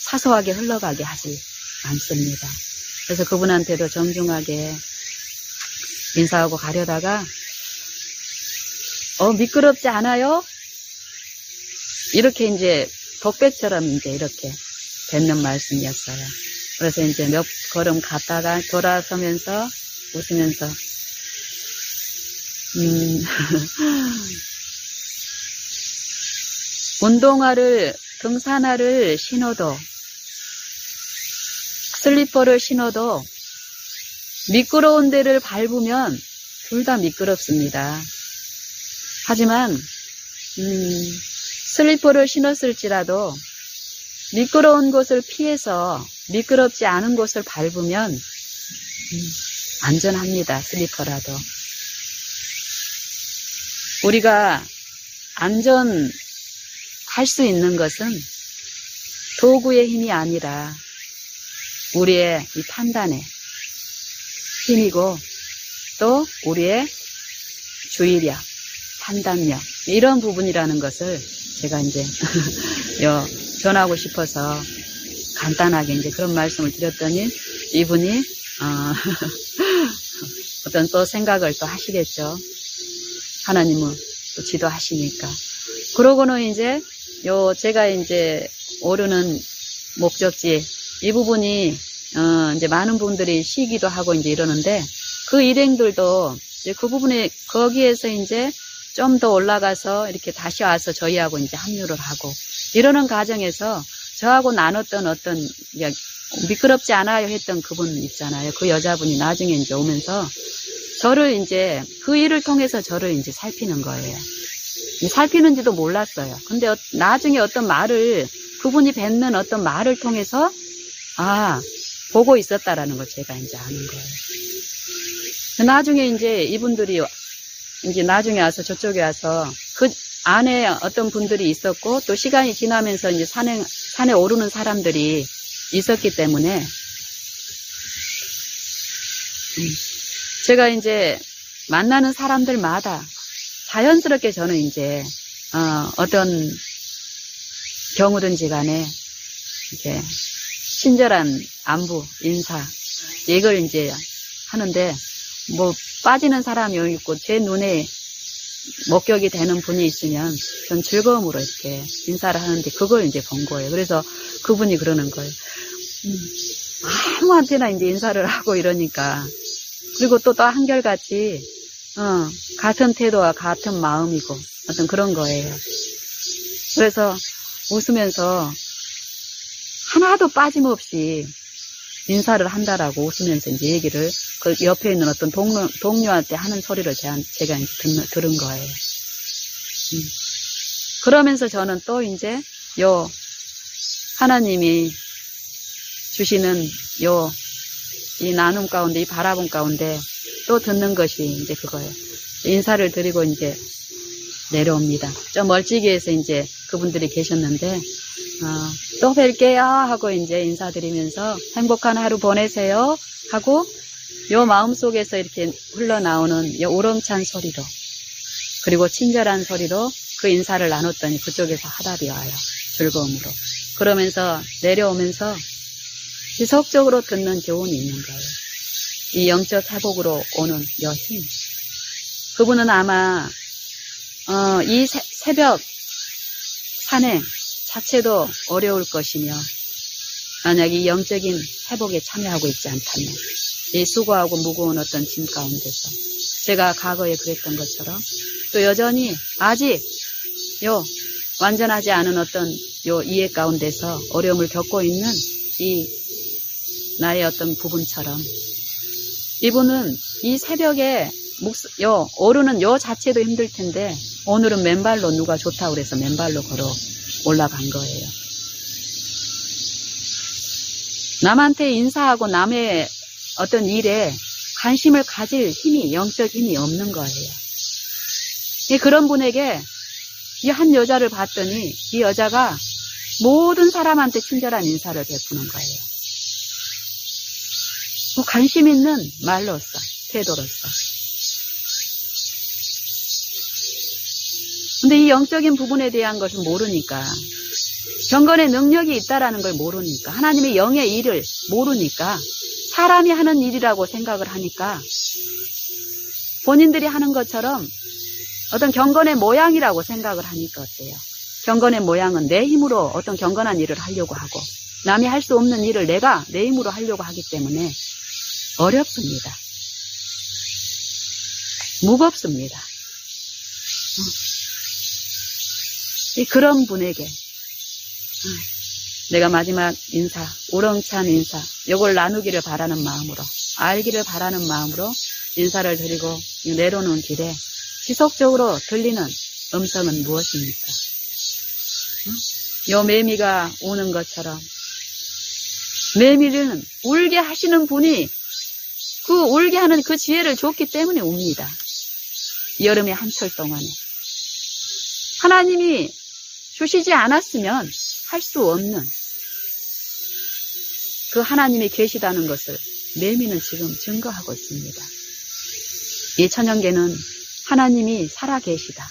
사소하게 흘러가게 하지 않습니다. 그래서 그분한테도 정중하게 인사하고 가려다가 미끄럽지 않아요? 이렇게 이제 독백처럼 이제 이렇게 뱉는 말씀이었어요. 그래서 이제 몇 걸음 갔다가 돌아서면서 웃으면서 운동화를 등산화를 신어도 슬리퍼를 신어도 미끄러운 데를 밟으면 둘 다 미끄럽습니다. 하지만 슬리퍼를 신었을지라도 미끄러운 곳을 피해서 미끄럽지 않은 곳을 밟으면 안전합니다. 슬리퍼라도. 우리가 안전할 수 있는 것은 도구의 힘이 아니라 우리의 이 판단의 힘이고 또 우리의 주의력, 판단력 이런 부분이라는 것을 제가 이제 전하고 싶어서 간단하게 이제 그런 말씀을 드렸더니 이분이 어떤 또 생각을 또 하시겠죠. 하나님은 또 지도하시니까. 그러고는 이제 제가 이제 오르는 목적지 이 부분이 이제 많은 분들이 쉬기도 하고 이제 이러는데 그 일행들도 이제 그 부분에 거기에서 이제 좀 더 올라가서 이렇게 다시 와서 저희하고 이제 합류를 하고 이러는 과정에서 저하고 나눴던 어떤 미끄럽지 않아요 했던 그분 있잖아요. 그 여자분이 나중에 이제 오면서 저를 이제 그 일을 통해서 저를 이제 살피는 거예요. 살피는지도 몰랐어요. 근데 나중에 어떤 말을 그분이 뱉는 어떤 말을 통해서 보고 있었다라는 걸 제가 이제 아는 거예요. 나중에 이제 이분들이 이제 나중에 와서 저쪽에 와서 그 안에 어떤 분들이 있었고 또 시간이 지나면서 이제 산에 오르는 사람들이 있었기 때문에 제가 이제 만나는 사람들마다 자연스럽게 저는 이제 어떤 경우든지 간에 이렇게 친절한 안부, 인사 이걸 이제 하는데 뭐 빠지는 사람이 여기 있고 제 눈에 목격이 되는 분이 있으면 전 즐거움으로 이렇게 인사를 하는데 그걸 이제 본 거예요. 그래서 그분이 그러는 거예요. 아무한테나 이제 인사를 하고 이러니까 그리고 또 한결같이 같은 태도와 같은 마음이고 어떤 그런 거예요. 그래서 웃으면서 하나도 빠짐없이 인사를 한다라고 웃으면서 이제 얘기를 그 옆에 있는 어떤 동료한테 하는 소리를 제가 이제 들은 거예요. 그러면서 저는 또 이제 하나님이 주시는 이 나눔 가운데, 이 바라봄 가운데 또 듣는 것이 이제 그거예요. 인사를 드리고 이제 내려옵니다. 좀 멀찍이에서 이제 그분들이 계셨는데, 또 뵐게요 하고 이제 인사드리면서 행복한 하루 보내세요 하고 요 마음속에서 이렇게 흘러나오는 요 우렁찬 소리로 그리고 친절한 소리로 그 인사를 나눴더니 그쪽에서 화답이 와요. 즐거움으로. 그러면서 내려오면서 지속적으로 듣는 교훈이 있는 거예요. 이 영적 회복으로 오는 요 힘. 그분은 아마 이 새벽 산행 자체도 어려울 것이며, 만약 이 영적인 회복에 참여하고 있지 않다면, 이 수고하고 무거운 어떤 짐 가운데서, 제가 과거에 그랬던 것처럼, 또 여전히 아직 완전하지 않은 어떤 이해 가운데서 어려움을 겪고 있는 이 나의 어떤 부분처럼, 이분은 이 새벽에 오르는 자체도 힘들 텐데, 오늘은 맨발로 누가 좋다고 그래서 맨발로 걸어 올라간 거예요. 남한테 인사하고 남의 어떤 일에 관심을 가질 힘이, 영적 힘이 없는 거예요. 그런 분에게 이 한 여자를 봤더니 이 여자가 모든 사람한테 친절한 인사를 베푸는 거예요. 관심 있는 말로써, 태도로써. 근데 이 영적인 부분에 대한 것을 모르니까, 경건의 능력이 있다라는 걸 모르니까, 하나님의 영의 일을 모르니까, 사람이 하는 일이라고 생각을 하니까, 본인들이 하는 것처럼 어떤 경건의 모양이라고 생각을 하니까 어때요? 경건의 모양은 내 힘으로 어떤 경건한 일을 하려고 하고, 남이 할 수 없는 일을 내가 내 힘으로 하려고 하기 때문에 어렵습니다. 무겁습니다. 그런 분에게 내가 마지막 인사, 우렁찬 인사, 이걸 나누기를 바라는 마음으로, 알기를 바라는 마음으로 인사를 드리고 내려오는 길에 지속적으로 들리는 음성은 무엇입니까? 요 매미가 우는 것처럼, 매미는 울게 하시는 분이 그 울게 하는 그 지혜를 줬기 때문에 웁니다. 여름의 한철 동안에. 하나님이 주시지 않았으면 할 수 없는 그 하나님이 계시다는 것을 매미는 지금 증거하고 있습니다. 이 천연계는 하나님이 살아계시다.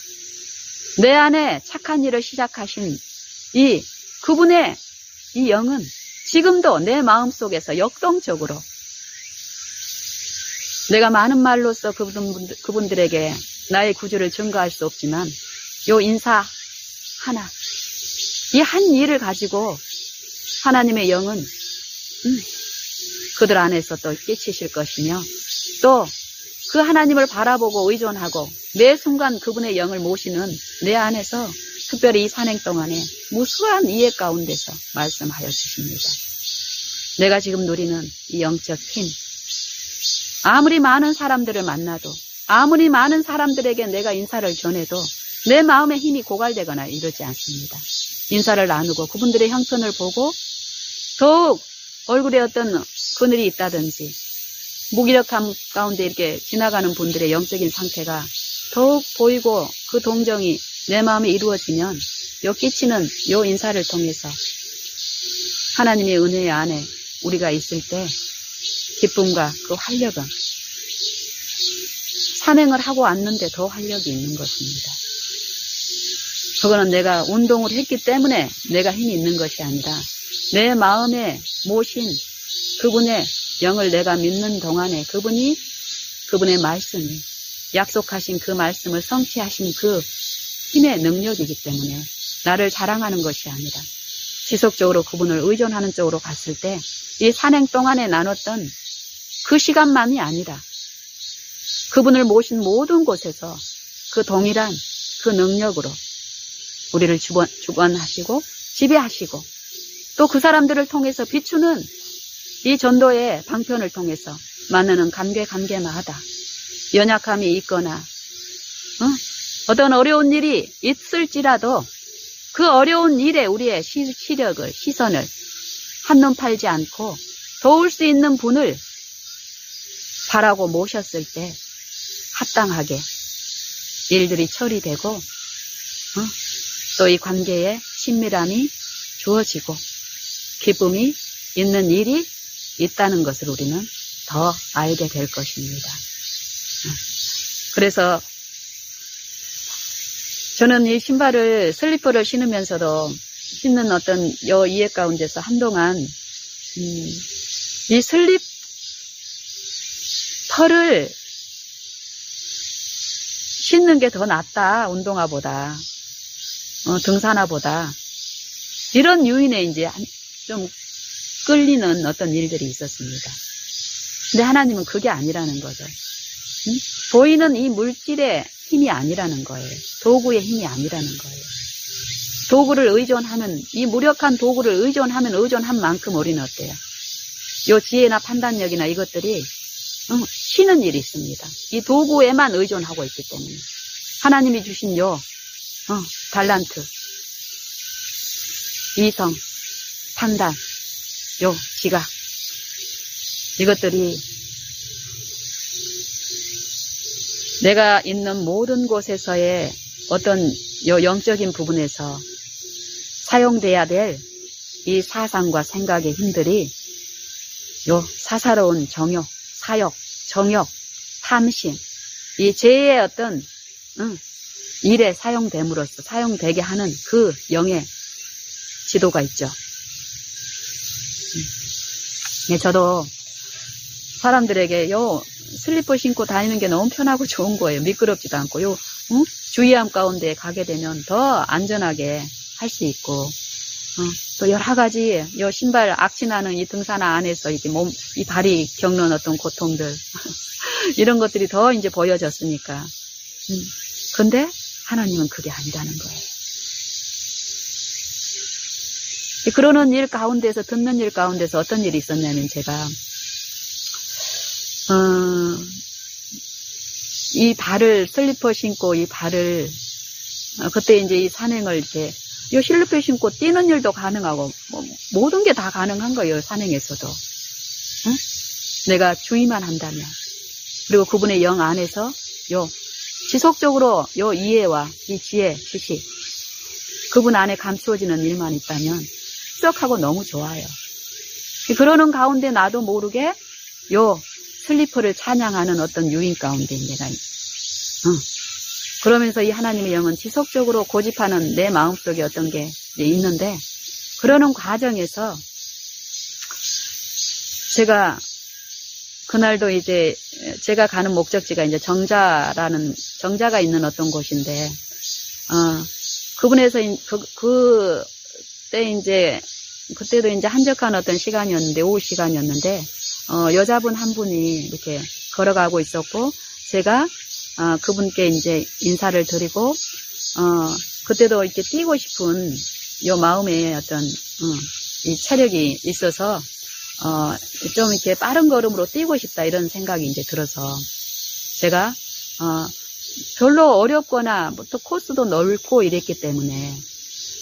내 안에 착한 일을 시작하신 그분의 이 영은 지금도 내 마음속에서 역동적으로, 내가 많은 말로써 그분들에게 나의 구주를 증거할 수 없지만, 요 인사 하나, 이 한 일을 가지고 하나님의 영은 그들 안에서 또 끼치실 것이며, 또 그 하나님을 바라보고 의존하고 매 순간 그분의 영을 모시는 내 안에서, 특별히 이 산행 동안에 무수한 이해 가운데서 말씀하여 주십니다. 내가 지금 누리는 이 영적 힘, 아무리 많은 사람들을 만나도, 아무리 많은 사람들에게 내가 인사를 전해도 내 마음의 힘이 고갈되거나 이러지 않습니다. 인사를 나누고 그분들의 형편을 보고 더욱 얼굴에 어떤 그늘이 있다든지 무기력함 가운데 이렇게 지나가는 분들의 영적인 상태가 더욱 보이고, 그 동정이 내 마음에 이루어지면 끼치는 요 인사를 통해서 하나님의 은혜 안에 우리가 있을 때 기쁨과 그 활력은, 산행을 하고 왔는데 더 활력이 있는 것입니다. 그거는 내가 운동을 했기 때문에 내가 힘이 있는 것이 아니라, 내 마음에 모신 그분의 영을 내가 믿는 동안에 그분의 말씀이, 약속하신 그 말씀을 성취하신 그 힘의 능력이기 때문에 나를 자랑하는 것이 아니라 지속적으로 그분을 의존하는 쪽으로 갔을 때, 이 산행 동안에 나눴던 그 시간만이 아니라 그분을 모신 모든 곳에서 그 동일한 그 능력으로 우리를 주관하시고 지배하시고, 또 그 사람들을 통해서 비추는 이 전도의 방편을 통해서 만나는 관계마다 연약함이 있거나 어떤 어려운 일이 있을지라도 그 어려운 일에 우리의 시력을, 시선을 한눈 팔지 않고 도울 수 있는 분을 바라고 모셨을 때 합당하게 일들이 처리되고, 또 이 관계에 친밀함이 주어지고 기쁨이 있는 일이 있다는 것을 우리는 더 알게 될 것입니다. 그래서 저는 이 신발을, 슬리퍼를 신으면서도 신는 어떤 이해 가운데서 한동안 이 슬리퍼를 씻는 게 더 낫다, 운동화보다. 등산화보다. 이런 유인에 이제 좀 끌리는 어떤 일들이 있었습니다. 근데 하나님은 그게 아니라는 거죠. 보이는 이 물질의 힘이 아니라는 거예요. 도구의 힘이 아니라는 거예요. 도구를 의존하면, 이 무력한 도구를 의존한 만큼 우리는 어때요? 요 지혜나 판단력이나 이것들이 쉬는 일이 있습니다. 이 도구에만 의존하고 있기 때문에. 하나님이 주신 요 달란트, 이성, 판단, 요 지각, 이것들이 내가 있는 모든 곳에서의 어떤 요 영적인 부분에서 사용돼야 될 이 사상과 생각의 힘들이 요 사사로운 정욕, 사욕, 정욕, 탐심, 이 죄의 어떤 일에 사용되게 하는 그 영의 지도가 있죠. 네, 저도 사람들에게 요 슬리퍼 신고 다니는 게 너무 편하고 좋은 거예요. 미끄럽지도 않고 요 주의함 가운데 가게 되면 더 안전하게 할 수 있고 또 여러 가지 요 신발 악취나는 이 등산화 안에서 이렇게 이 발이 겪는 어떤 고통들 이런 것들이 더 이제 보여졌으니까. 근데 하나님은 그게 아니라는 거예요. 그러는 일 가운데서, 듣는 일 가운데서 어떤 일이 있었냐면, 제가 이 발을, 슬리퍼 신고 이 발을, 그때 이제 이 산행을 이렇게 요 슬리퍼 신고 뛰는 일도 가능하고 모든 게 다 가능한 거예요. 산행에서도. 내가 주의만 한다면, 그리고 그분의 영 안에서 요 지속적으로 요 이해와 이 지혜, 지식, 그분 안에 감추어지는 일만 있다면 썩하고 너무 좋아요. 그러는 가운데 나도 모르게 요 슬리퍼를 찬양하는 어떤 유인 가운데 내가 그러면서 이 하나님의 영은 지속적으로 고집하는 내 마음속에 어떤 게 있는데, 그러는 과정에서 제가 그날도 이제 제가 가는 목적지가 이제 정자가 있는 어떤 곳인데, 그분에서 그때도 이제 한적한 어떤 시간이었는데, 오후 시간이었는데, 여자분 한 분이 이렇게 걸어가고 있었고, 제가 그분께 이제 인사를 드리고, 그때도 이렇게 뛰고 싶은 요 마음에 어떤, 이 체력이 있어서, 좀 이렇게 빠른 걸음으로 뛰고 싶다 이런 생각이 이제 들어서, 제가, 별로 어렵거나, 또 코스도 넓고 이랬기 때문에,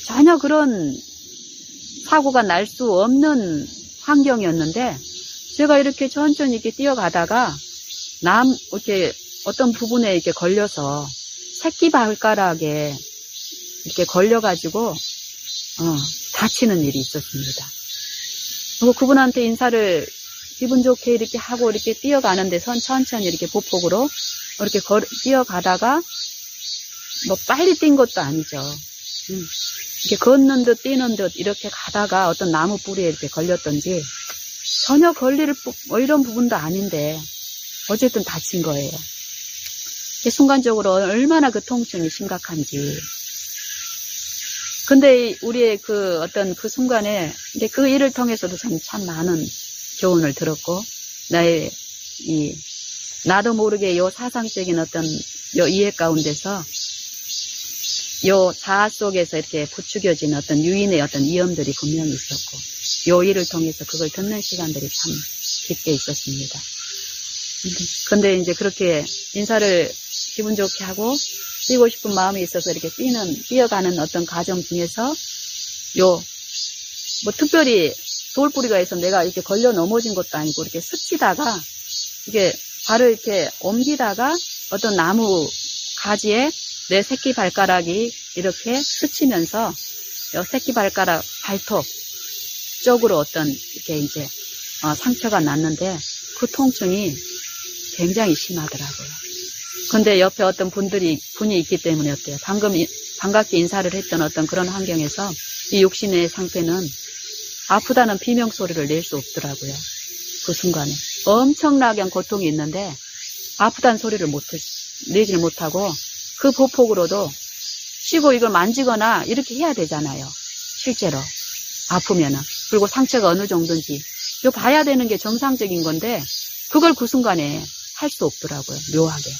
전혀 그런 사고가 날 수 없는 환경이었는데, 제가 이렇게 천천히 이렇게 뛰어가다가, 이렇게 어떤 부분에 이렇게 걸려서, 새끼 발가락에 이렇게 걸려가지고, 다치는 일이 있었습니다. 그리고 그분한테 인사를 기분 좋게 이렇게 하고 이렇게 뛰어가는데 천천히 이렇게 보폭으로 이렇게 뛰어가다가 뭐 빨리 뛴 것도 아니죠. 이렇게 걷는 듯 뛰는 듯 이렇게 가다가 어떤 나무 뿌리에 이렇게 걸렸던지 전혀 걸릴 이런 부분도 아닌데 어쨌든 다친 거예요. 순간적으로 얼마나 그 통증이 심각한지. 근데 우리의 그 어떤 그 순간에 근데 그 일을 통해서도 참 많은 교훈을 들었고, 나도 모르게 요 사상적인 어떤 요 이해 가운데서 요 자아 속에서 이렇게 부추겨진 어떤 유인의 어떤 위험들이 분명히 있었고, 요 일을 통해서 그걸 듣는 시간들이 참 깊게 있었습니다. 근데 이제 그렇게 인사를 기분 좋게 하고 뛰고 싶은 마음이 있어서 이렇게 뛰어가는 어떤 과정 중에서 뭐 특별히 돌뿌리가 있어서 내가 이렇게 걸려 넘어진 것도 아니고 이렇게 스치다가 이게 발을 이렇게 옮기다가 어떤 나무 가지에 내 새끼 발가락이 이렇게 스치면서 요 새끼 발가락 발톱 쪽으로 어떤 이렇게 이제 상처가 났는데 그 통증이 굉장히 심하더라고요. 근데 옆에 어떤 분이 있기 때문에 어때요? 반갑게 인사를 했던 어떤 그런 환경에서 이 육신의 상태는 아프다는 비명소리를 낼 수 없더라고요. 그 순간에. 엄청나게 고통이 있는데 아프다는 소리를 내질 못하고 그 보폭으로도 쉬고 이걸 만지거나 이렇게 해야 되잖아요. 실제로 아프면은. 그리고 상처가 어느 정도인지 이거 봐야 되는 게 정상적인 건데 그걸 그 순간에 할 수 없더라고요. 묘하게.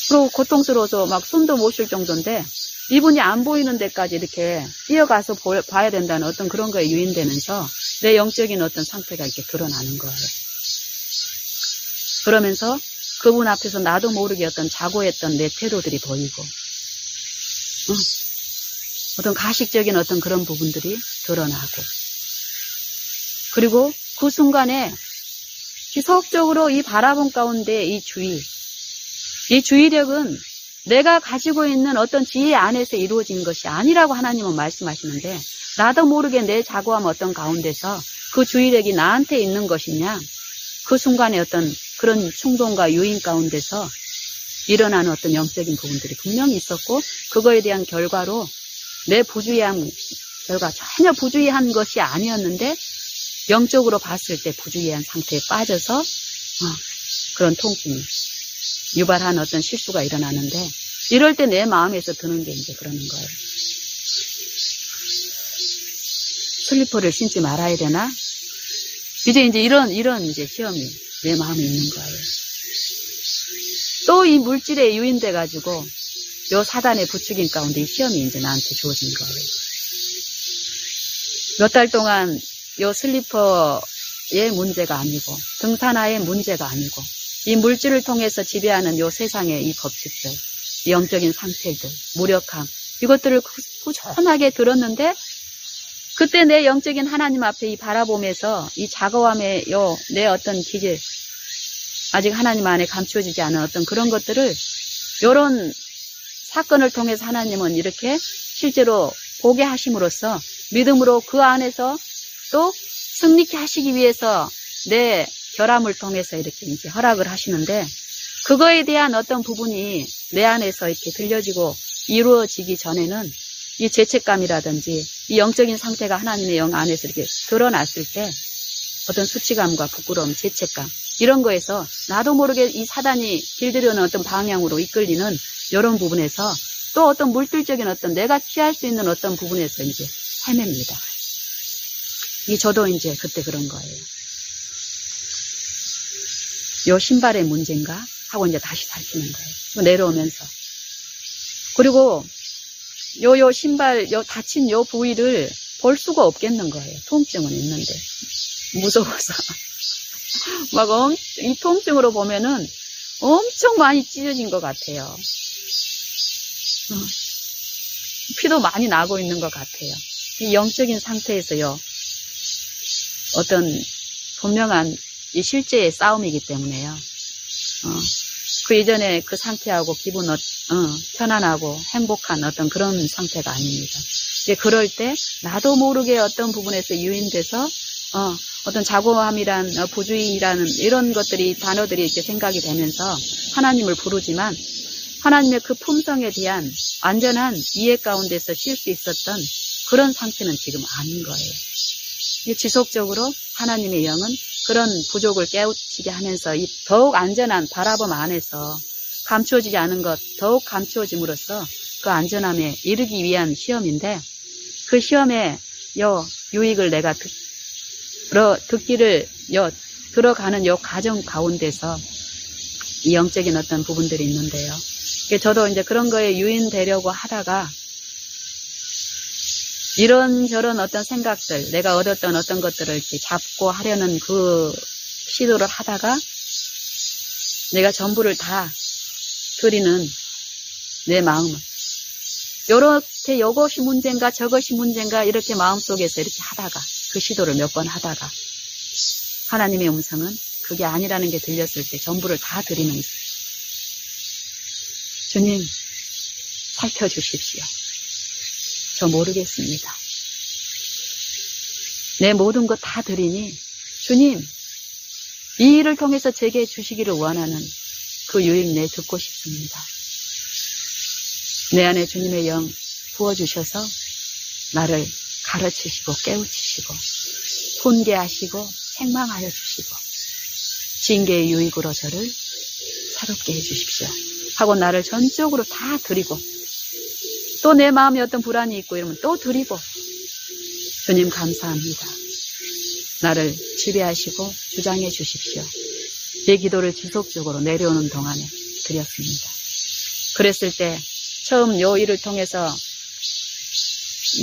그리고 고통스러워서 막 숨도 못 쉴 정도인데 이분이 안 보이는 데까지 이렇게 뛰어가서 봐야 된다는 어떤 그런 거에 유인되면서 내 영적인 어떤 상태가 이렇게 드러나는 거예요. 그러면서 그분 앞에서 나도 모르게 어떤 자고했던 내 태도들이 보이고 어떤 가식적인 어떤 그런 부분들이 드러나고 그리고 그 순간에 지속적으로 이 바라본 가운데 이 주의력은 내가 가지고 있는 어떤 지혜 안에서 이루어진 것이 아니라고 하나님은 말씀하시는데 나도 모르게 내 자고함 어떤 가운데서 그 주의력이 나한테 있는 것이냐 그 순간에 어떤 그런 충동과 유인 가운데서 일어나는 어떤 영적인 부분들이 분명히 있었고 그거에 대한 결과로 내 부주의한 결과 전혀 부주의한 것이 아니었는데 영적으로 봤을 때 부주의한 상태에 빠져서 그런 통증이 유발한 어떤 실수가 일어나는데 이럴 때 내 마음에서 드는 게 이제 그러는 거예요. 슬리퍼를 신지 말아야 되나? 이제 이런 이제 시험이 내 마음에 있는 거예요. 또 이 물질에 유인돼 가지고 요 사단의 부추긴 가운데 이 시험이 이제 나한테 주어진 거예요. 몇 달 동안 요 슬리퍼의 문제가 아니고 등산화의 문제가 아니고 이 물질을 통해서 지배하는 요 세상의 이 법칙들, 이 영적인 상태들, 무력함 이것들을 꾸준하게 들었는데 그때 내 영적인 하나님 앞에 이 바라보면서 이 자거함의 요 내 어떤 기질 아직 하나님 안에 감추어지지 않은 어떤 그런 것들을 요런 사건을 통해서 하나님은 이렇게 실제로 보게 하심으로써 믿음으로 그 안에서 또 승리케 하시기 위해서 내 결함을 통해서 이렇게 이제 허락을 하시는데 그거에 대한 어떤 부분이 내 안에서 이렇게 들려지고 이루어지기 전에는 이 죄책감이라든지 이 영적인 상태가 하나님의 영 안에서 이렇게 드러났을 때 어떤 수치감과 부끄러움, 죄책감 이런 거에서 나도 모르게 이 사단이 길들여는 어떤 방향으로 이끌리는 이런 부분에서 또 어떤 물질적인 어떤 내가 취할 수 있는 어떤 부분에서 이제 헤맵니다. 저도 이제 그때 그런 거예요. 요 신발의 문제인가? 하고 이제 다시 살피는 거예요. 내려오면서. 그리고 요 신발, 다친 요 부위를 볼 수가 없겠는 거예요. 통증은 있는데. 무서워서. 이 통증으로 보면은 엄청 많이 찢어진 것 같아요. 피도 많이 나고 있는 것 같아요. 이 영적인 상태에서요. 어떤 분명한 이 실제의 싸움이기 때문에요. 그 이전에 그 상태하고 기분 편안하고 행복한 어떤 그런 상태가 아닙니다. 이제 그럴 때 나도 모르게 어떤 부분에서 유인돼서 어떤 자고함이란 부주의라는 이런 것들이 단어들이 이렇게 생각이 되면서 하나님을 부르지만 하나님의 그 품성에 대한 완전한 이해 가운데서 쉴 수 있었던 그런 상태는 지금 아닌 거예요. 지속적으로 하나님의 영은 그런 부족을 깨우치게 하면서 이 더욱 안전한 바라봄 안에서 감추어지지 않은 것 더욱 감추어짐으로써 그 안전함에 이르기 위한 시험인데 그 시험에 유익을 내가 듣기를 들어가는 과정 가운데서 이 영적인 어떤 부분들이 있는데요. 저도 이제 그런 거에 유인되려고 하다가 이런저런 어떤 생각들, 내가 얻었던 어떤 것들을 이렇게 잡고 하려는 그 시도를 하다가 내가 전부를 다 드리는 내 마음을 요렇게 요것이 문제인가 저것이 문제인가 이렇게 마음속에서 이렇게 하다가 그 시도를 몇 번 하다가 하나님의 음성은 그게 아니라는 게 들렸을 때 전부를 다 드리는 주님 살펴주십시오. 저 모르겠습니다. 내 모든 것 다 드리니 주님 이 일을 통해서 제게 주시기를 원하는 그 유익 내 듣고 싶습니다. 내 안에 주님의 영 부어주셔서 나를 가르치시고 깨우치시고 훈계하시고 책망하여 주시고 징계의 유익으로 저를 새롭게 해주십시오. 하고 나를 전적으로 다 드리고 또 내 마음에 어떤 불안이 있고 이러면 또 드리고 주님 감사합니다. 나를 지배하시고 주장해 주십시오. 내 기도를 지속적으로 내려오는 동안에 드렸습니다. 그랬을 때 처음 요 일을 통해서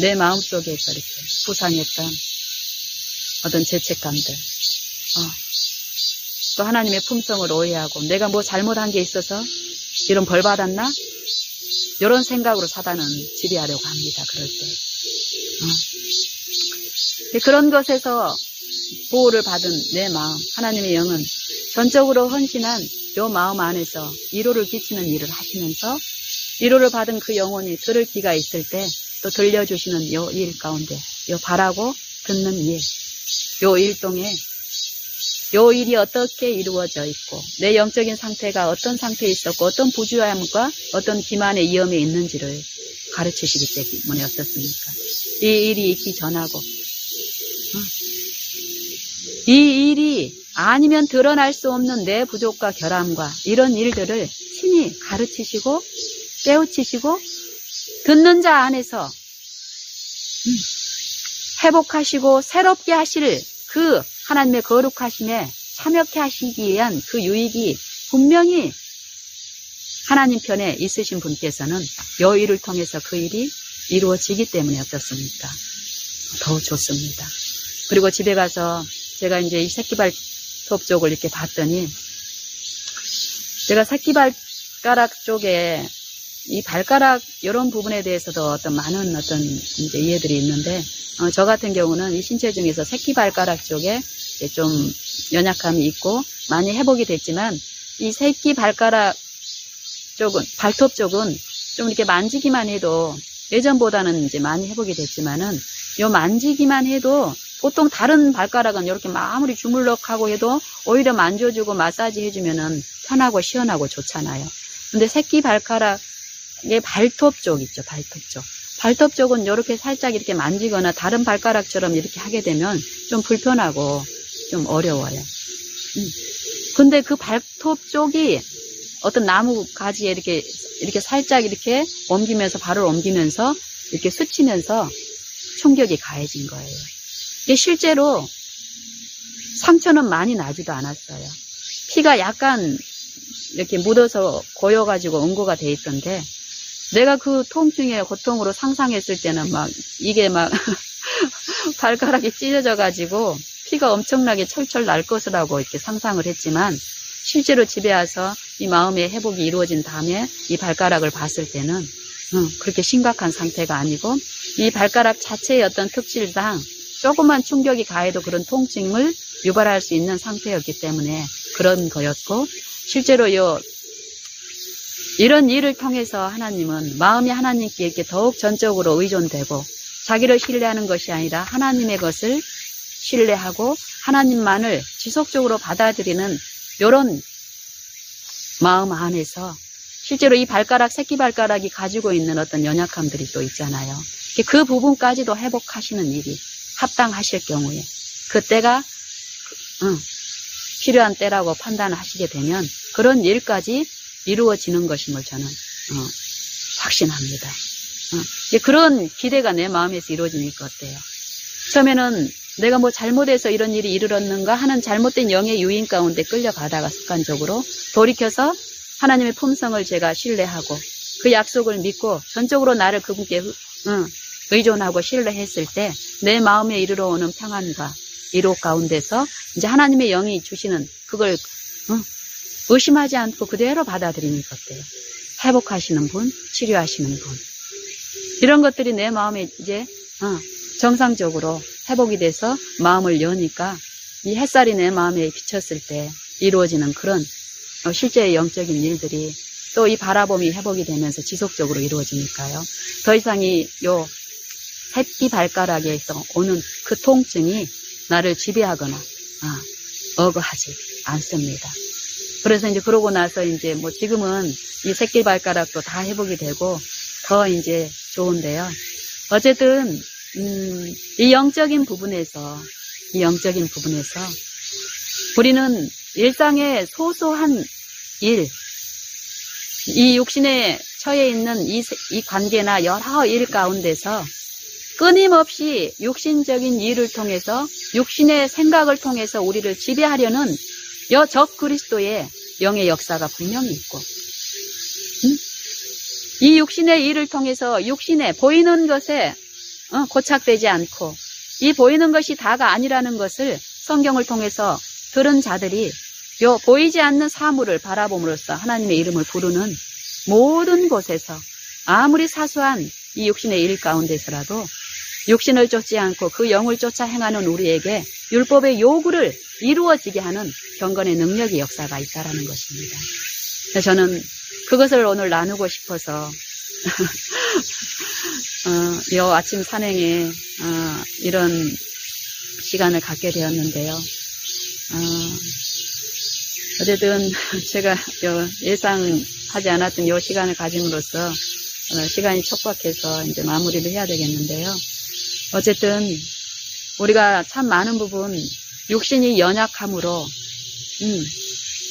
내 마음속에서 이렇게 부상했던 어떤 죄책감들, 또 하나님의 품성을 오해하고 내가 뭐 잘못한 게 있어서 이런 벌 받았나? 이런 생각으로 사단은 지배하려고 합니다. 그럴 때. 그런 것에서 보호를 받은 내 마음, 하나님의 영은 전적으로 헌신한 요 마음 안에서 위로를 끼치는 일을 하시면서 위로를 받은 그 영혼이 들을 귀가 있을 때 또 들려주시는 요 일 가운데 요 바라고 듣는 일, 요 일동에 요 일이 어떻게 이루어져 있고 내 영적인 상태가 어떤 상태에 있었고 어떤 부주함과 어떤 기만의 위험에 있는지를 가르치시기 때문에 어떻습니까? 이 일이 있기 전하고 이 일이 아니면 드러날 수 없는 내 부족과 결함과 이런 일들을 친히 가르치시고 깨우치시고 듣는 자 안에서 회복하시고 새롭게 하실 그 하나님의 거룩하심에 참여케 하시기 위한 그 유익이 분명히 하나님 편에 있으신 분께서는 요 일을 통해서 그 일이 이루어지기 때문에 어떻습니까? 더 좋습니다. 그리고 집에 가서 제가 이제 이 새끼발톱 쪽을 이렇게 봤더니 제가 새끼발가락 쪽에 이 발가락 이런 부분에 대해서도 어떤 많은 어떤 이제 이해들이 있는데 저 같은 경우는 이 신체 중에서 새끼발가락 쪽에 좀 연약함이 있고 많이 회복이 됐지만 이 새끼발가락 쪽은 발톱 쪽은 좀 이렇게 만지기만 해도 예전보다는 이제 많이 회복이 됐지만은 요 만지기만 해도 보통 다른 발가락은 이렇게 아무리 주물럭하고 해도 오히려 만져주고 마사지 해주면은 편하고 시원하고 좋잖아요. 근데 새끼발가락의 발톱 쪽 있죠, 발톱 쪽. 발톱 쪽은 이렇게 살짝 이렇게 만지거나 다른 발가락처럼 이렇게 하게 되면 좀 불편하고 좀 어려워요. 근데 그 발톱 쪽이 어떤 나무 가지에 이렇게 살짝 이렇게 옮기면서 발을 옮기면서 이렇게 스치면서 충격이 가해진 거예요. 이게 실제로 상처는 많이 나지도 않았어요. 피가 약간 이렇게 묻어서 고여가지고 응고가 돼 있던데 내가 그 통증의 고통으로 상상했을 때는 이게 발가락이 찢어져가지고 피가 엄청나게 철철 날 것이라고 이렇게 상상을 했지만 실제로 집에 와서 이 마음의 회복이 이루어진 다음에 이 발가락을 봤을 때는 그렇게 심각한 상태가 아니고 이 발가락 자체의 어떤 특질상 조그만 충격이 가해도 그런 통증을 유발할 수 있는 상태였기 때문에 그런 거였고 실제로 이런 일을 통해서 하나님은 마음이 하나님께 이렇게 더욱 전적으로 의존되고 자기를 신뢰하는 것이 아니라 하나님의 것을 신뢰하고 하나님만을 지속적으로 받아들이는 이런 마음 안에서 실제로 이 발가락, 새끼발가락이 가지고 있는 어떤 연약함들이 또 있잖아요. 그 부분까지도 회복하시는 일이 합당하실 경우에 그때가 필요한 때라고 판단하시게 되면 그런 일까지 이루어지는 것임을 저는 확신합니다. 그런 기대가 내 마음에서 이루어지니까 어때요? 처음에는 내가 뭐 잘못해서 이런 일이 이르렀는가 하는 잘못된 영의 유인 가운데 끌려가다가 습관적으로 돌이켜서 하나님의 품성을 제가 신뢰하고 그 약속을 믿고 전적으로 나를 그분께 의존하고 신뢰했을 때 내 마음에 이르러 오는 평안과 위로 가운데서 이제 하나님의 영이 주시는 그걸 의심하지 않고 그대로 받아들이니까 어때요? 회복하시는 분, 치료하시는 분. 이런 것들이 내 마음에 이제 정상적으로 회복이 돼서 마음을 여니까 이 햇살이 내 마음에 비쳤을 때 이루어지는 그런 실제의 영적인 일들이 또 이 바라봄이 회복이 되면서 지속적으로 이루어지니까요. 더 이상 요 새끼 발가락에서 오는 그 통증이 나를 지배하거나 억어하지 않습니다. 그래서 이제 그러고 나서 이제 뭐 지금은 이 새끼 발가락도 다 회복이 되고 더 이제 좋은데요. 어쨌든 이 영적인 부분에서 우리는 일상의 소소한 일, 이 육신에 처해 있는 이 관계나 여러 일 가운데서 끊임없이 육신적인 일을 통해서 육신의 생각을 통해서 우리를 지배하려는 적 그리스도의 영의 역사가 분명히 있고, 이 육신의 일을 통해서 육신에 보이는 것에 고착되지 않고, 이 보이는 것이 다가 아니라는 것을 성경을 통해서 들은 자들이 보이지 않는 사물을 바라봄으로써 하나님의 이름을 부르는 모든 곳에서 아무리 사소한 이 육신의 일 가운데서라도 육신을 쫓지 않고 그 영을 쫓아 행하는 우리에게 율법의 요구를 이루어지게 하는 경건의 능력의 역사가 있다는 것입니다. 저는 그것을 오늘 나누고 싶어서 이 아침 산행에 이런 시간을 갖게 되었는데요. 어쨌든 제가 예상하지 않았던 이 시간을 가짐으로써 시간이 촉박해서 이제 마무리를 해야 되겠는데요. 어쨌든 우리가 참 많은 부분 육신이 연약함으로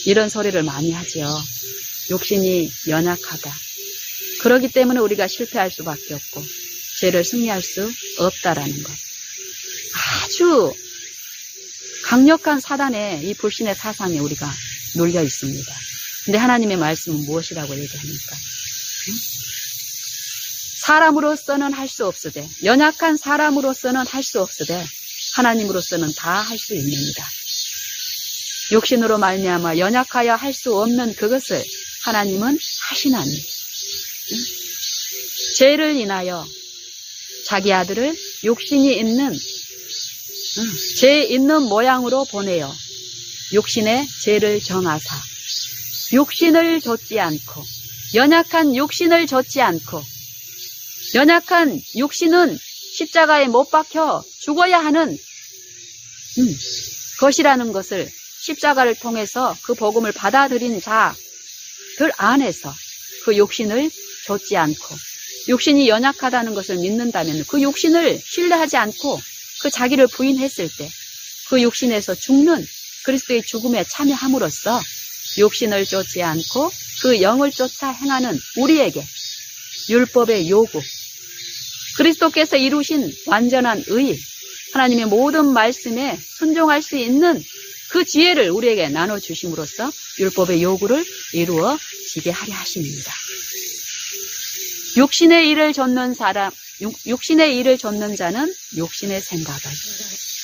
이런 소리를 많이 하지요. 욕심이 연약하다. 그렇기 때문에 우리가 실패할 수밖에 없고 죄를 승리할 수 없다라는 것. 아주 강력한 사단의 이 불신의 사상에 우리가 눌려 있습니다. 근데 하나님의 말씀은 무엇이라고 얘기합니까? 사람으로서는 할 수 없으되, 연약한 사람으로서는 할 수 없으되 하나님으로서는 다 할 수 있느니라. 육신으로 말미암아 연약하여 할 수 없는 그것을 하나님은 하시나니, 죄를 인하여 자기 아들을 육신이 있는 죄 있는 모양으로 보내어 육신의 죄를 정하사 육신을 좇지 않고, 연약한 육신을 좇지 않고, 연약한 육신은 십자가에 못 박혀 죽어야 하는 것이라는 것을 십자가를 통해서 그 복음을 받아들인 자들 안에서 그 육신을 좇지 않고, 육신이 연약하다는 것을 믿는다면 그 육신을 신뢰하지 않고 그 자기를 부인했을 때 그 육신에서 죽는 그리스도의 죽음에 참여함으로써 육신을 쫓지 않고 그 영을 쫓아 행하는 우리에게 율법의 요구, 그리스도께서 이루신 완전한 의, 하나님의 모든 말씀에 순종할 수 있는 그 지혜를 우리에게 나눠주심으로써 율법의 요구를 이루어지게 하려 하십니다. 육신의 일을 좇는 자는 육신의 생각을,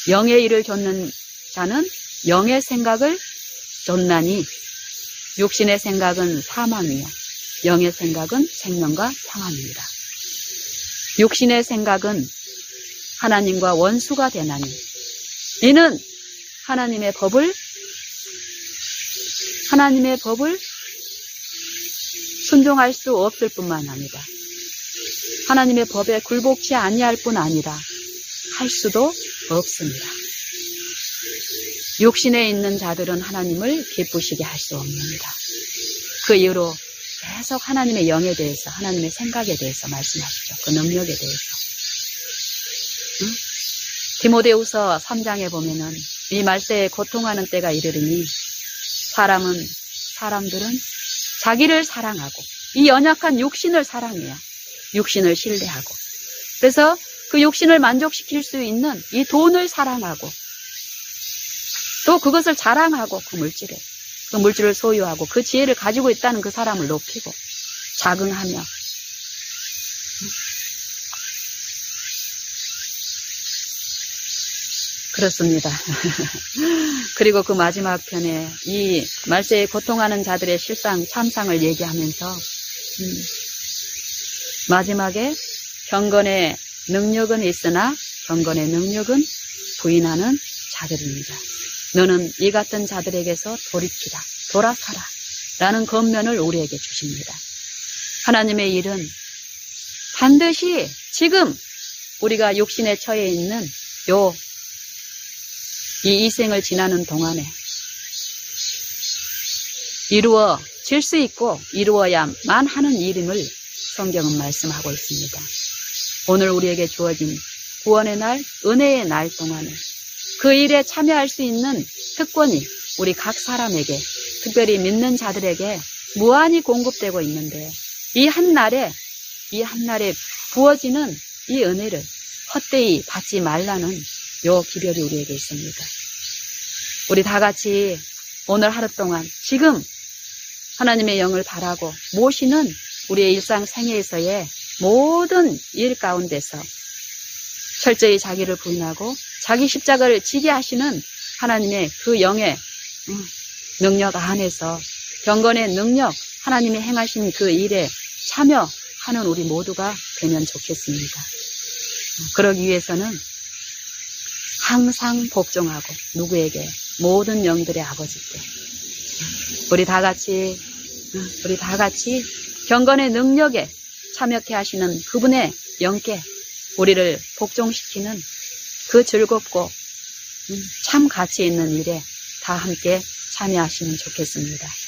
영의 일을 좇는 자는 영의 생각을 좇나니 육신의 생각은 사망이요 영의 생각은 생명과 평안입니다. 육신의 생각은 하나님과 원수가 되나니 이는 하나님의 법을 순종할 수 없을 뿐만 아니라 하나님의 법에 굴복치 아니할 뿐 아니라 할 수도 없습니다. 육신에 있는 자들은 하나님을 기쁘시게 할 수 없습니다. 그 이유로 계속 하나님의 영에 대해서, 하나님의 생각에 대해서 말씀하시죠. 그 능력에 대해서. 디모데후서 3장에 보면은 이 말세에 고통하는 때가 이르리니 사람들은 자기를 사랑하고 이 연약한 육신을 사랑해요. 육신을 신뢰하고. 그래서 그 육신을 만족시킬 수 있는 이 돈을 사랑하고 또 그것을 자랑하고 그 물질을 소유하고 그 지혜를 가지고 있다는 그 사람을 높이고 자긍하며 그렇습니다. 그리고 그 마지막 편에 이 말세에 고통하는 자들의 실상 참상을 얘기하면서 마지막에 경건의 능력은 있으나 경건의 능력은 부인하는 자들입니다. 너는 이 같은 자들에게서 돌아서라 라는 권면을 우리에게 주십니다. 하나님의 일은 반드시 지금 우리가 육신에 처해 있는 이 이생을 지나는 동안에 이루어질 수 있고 이루어야만 하는 일임을 성경은 말씀하고 있습니다. 오늘 우리에게 주어진 구원의 날, 은혜의 날 동안에 그 일에 참여할 수 있는 특권이 우리 각 사람에게, 특별히 믿는 자들에게 무한히 공급되고 있는데 이 한날에 부어지는 이 은혜를 헛되이 받지 말라는 요 기별이 우리에게 있습니다. 우리 다 같이 오늘 하루 동안 지금 하나님의 영을 바라고 모시는 우리의 일상생애에서의 모든 일 가운데서 철저히 자기를 부인하고 자기 십자가를 지게 하시는 하나님의 그 영의 능력 안에서 경건의 능력, 하나님이 행하신 그 일에 참여하는 우리 모두가 되면 좋겠습니다. 그러기 위해서는 항상 복종하고 누구에게? 모든 영들의 아버지께 우리 다 같이 경건의 능력에 참여케 하시는 그분의 영께 우리를 복종시키는 그 즐겁고 참 가치 있는 일에 다 함께 참여하시면 좋겠습니다.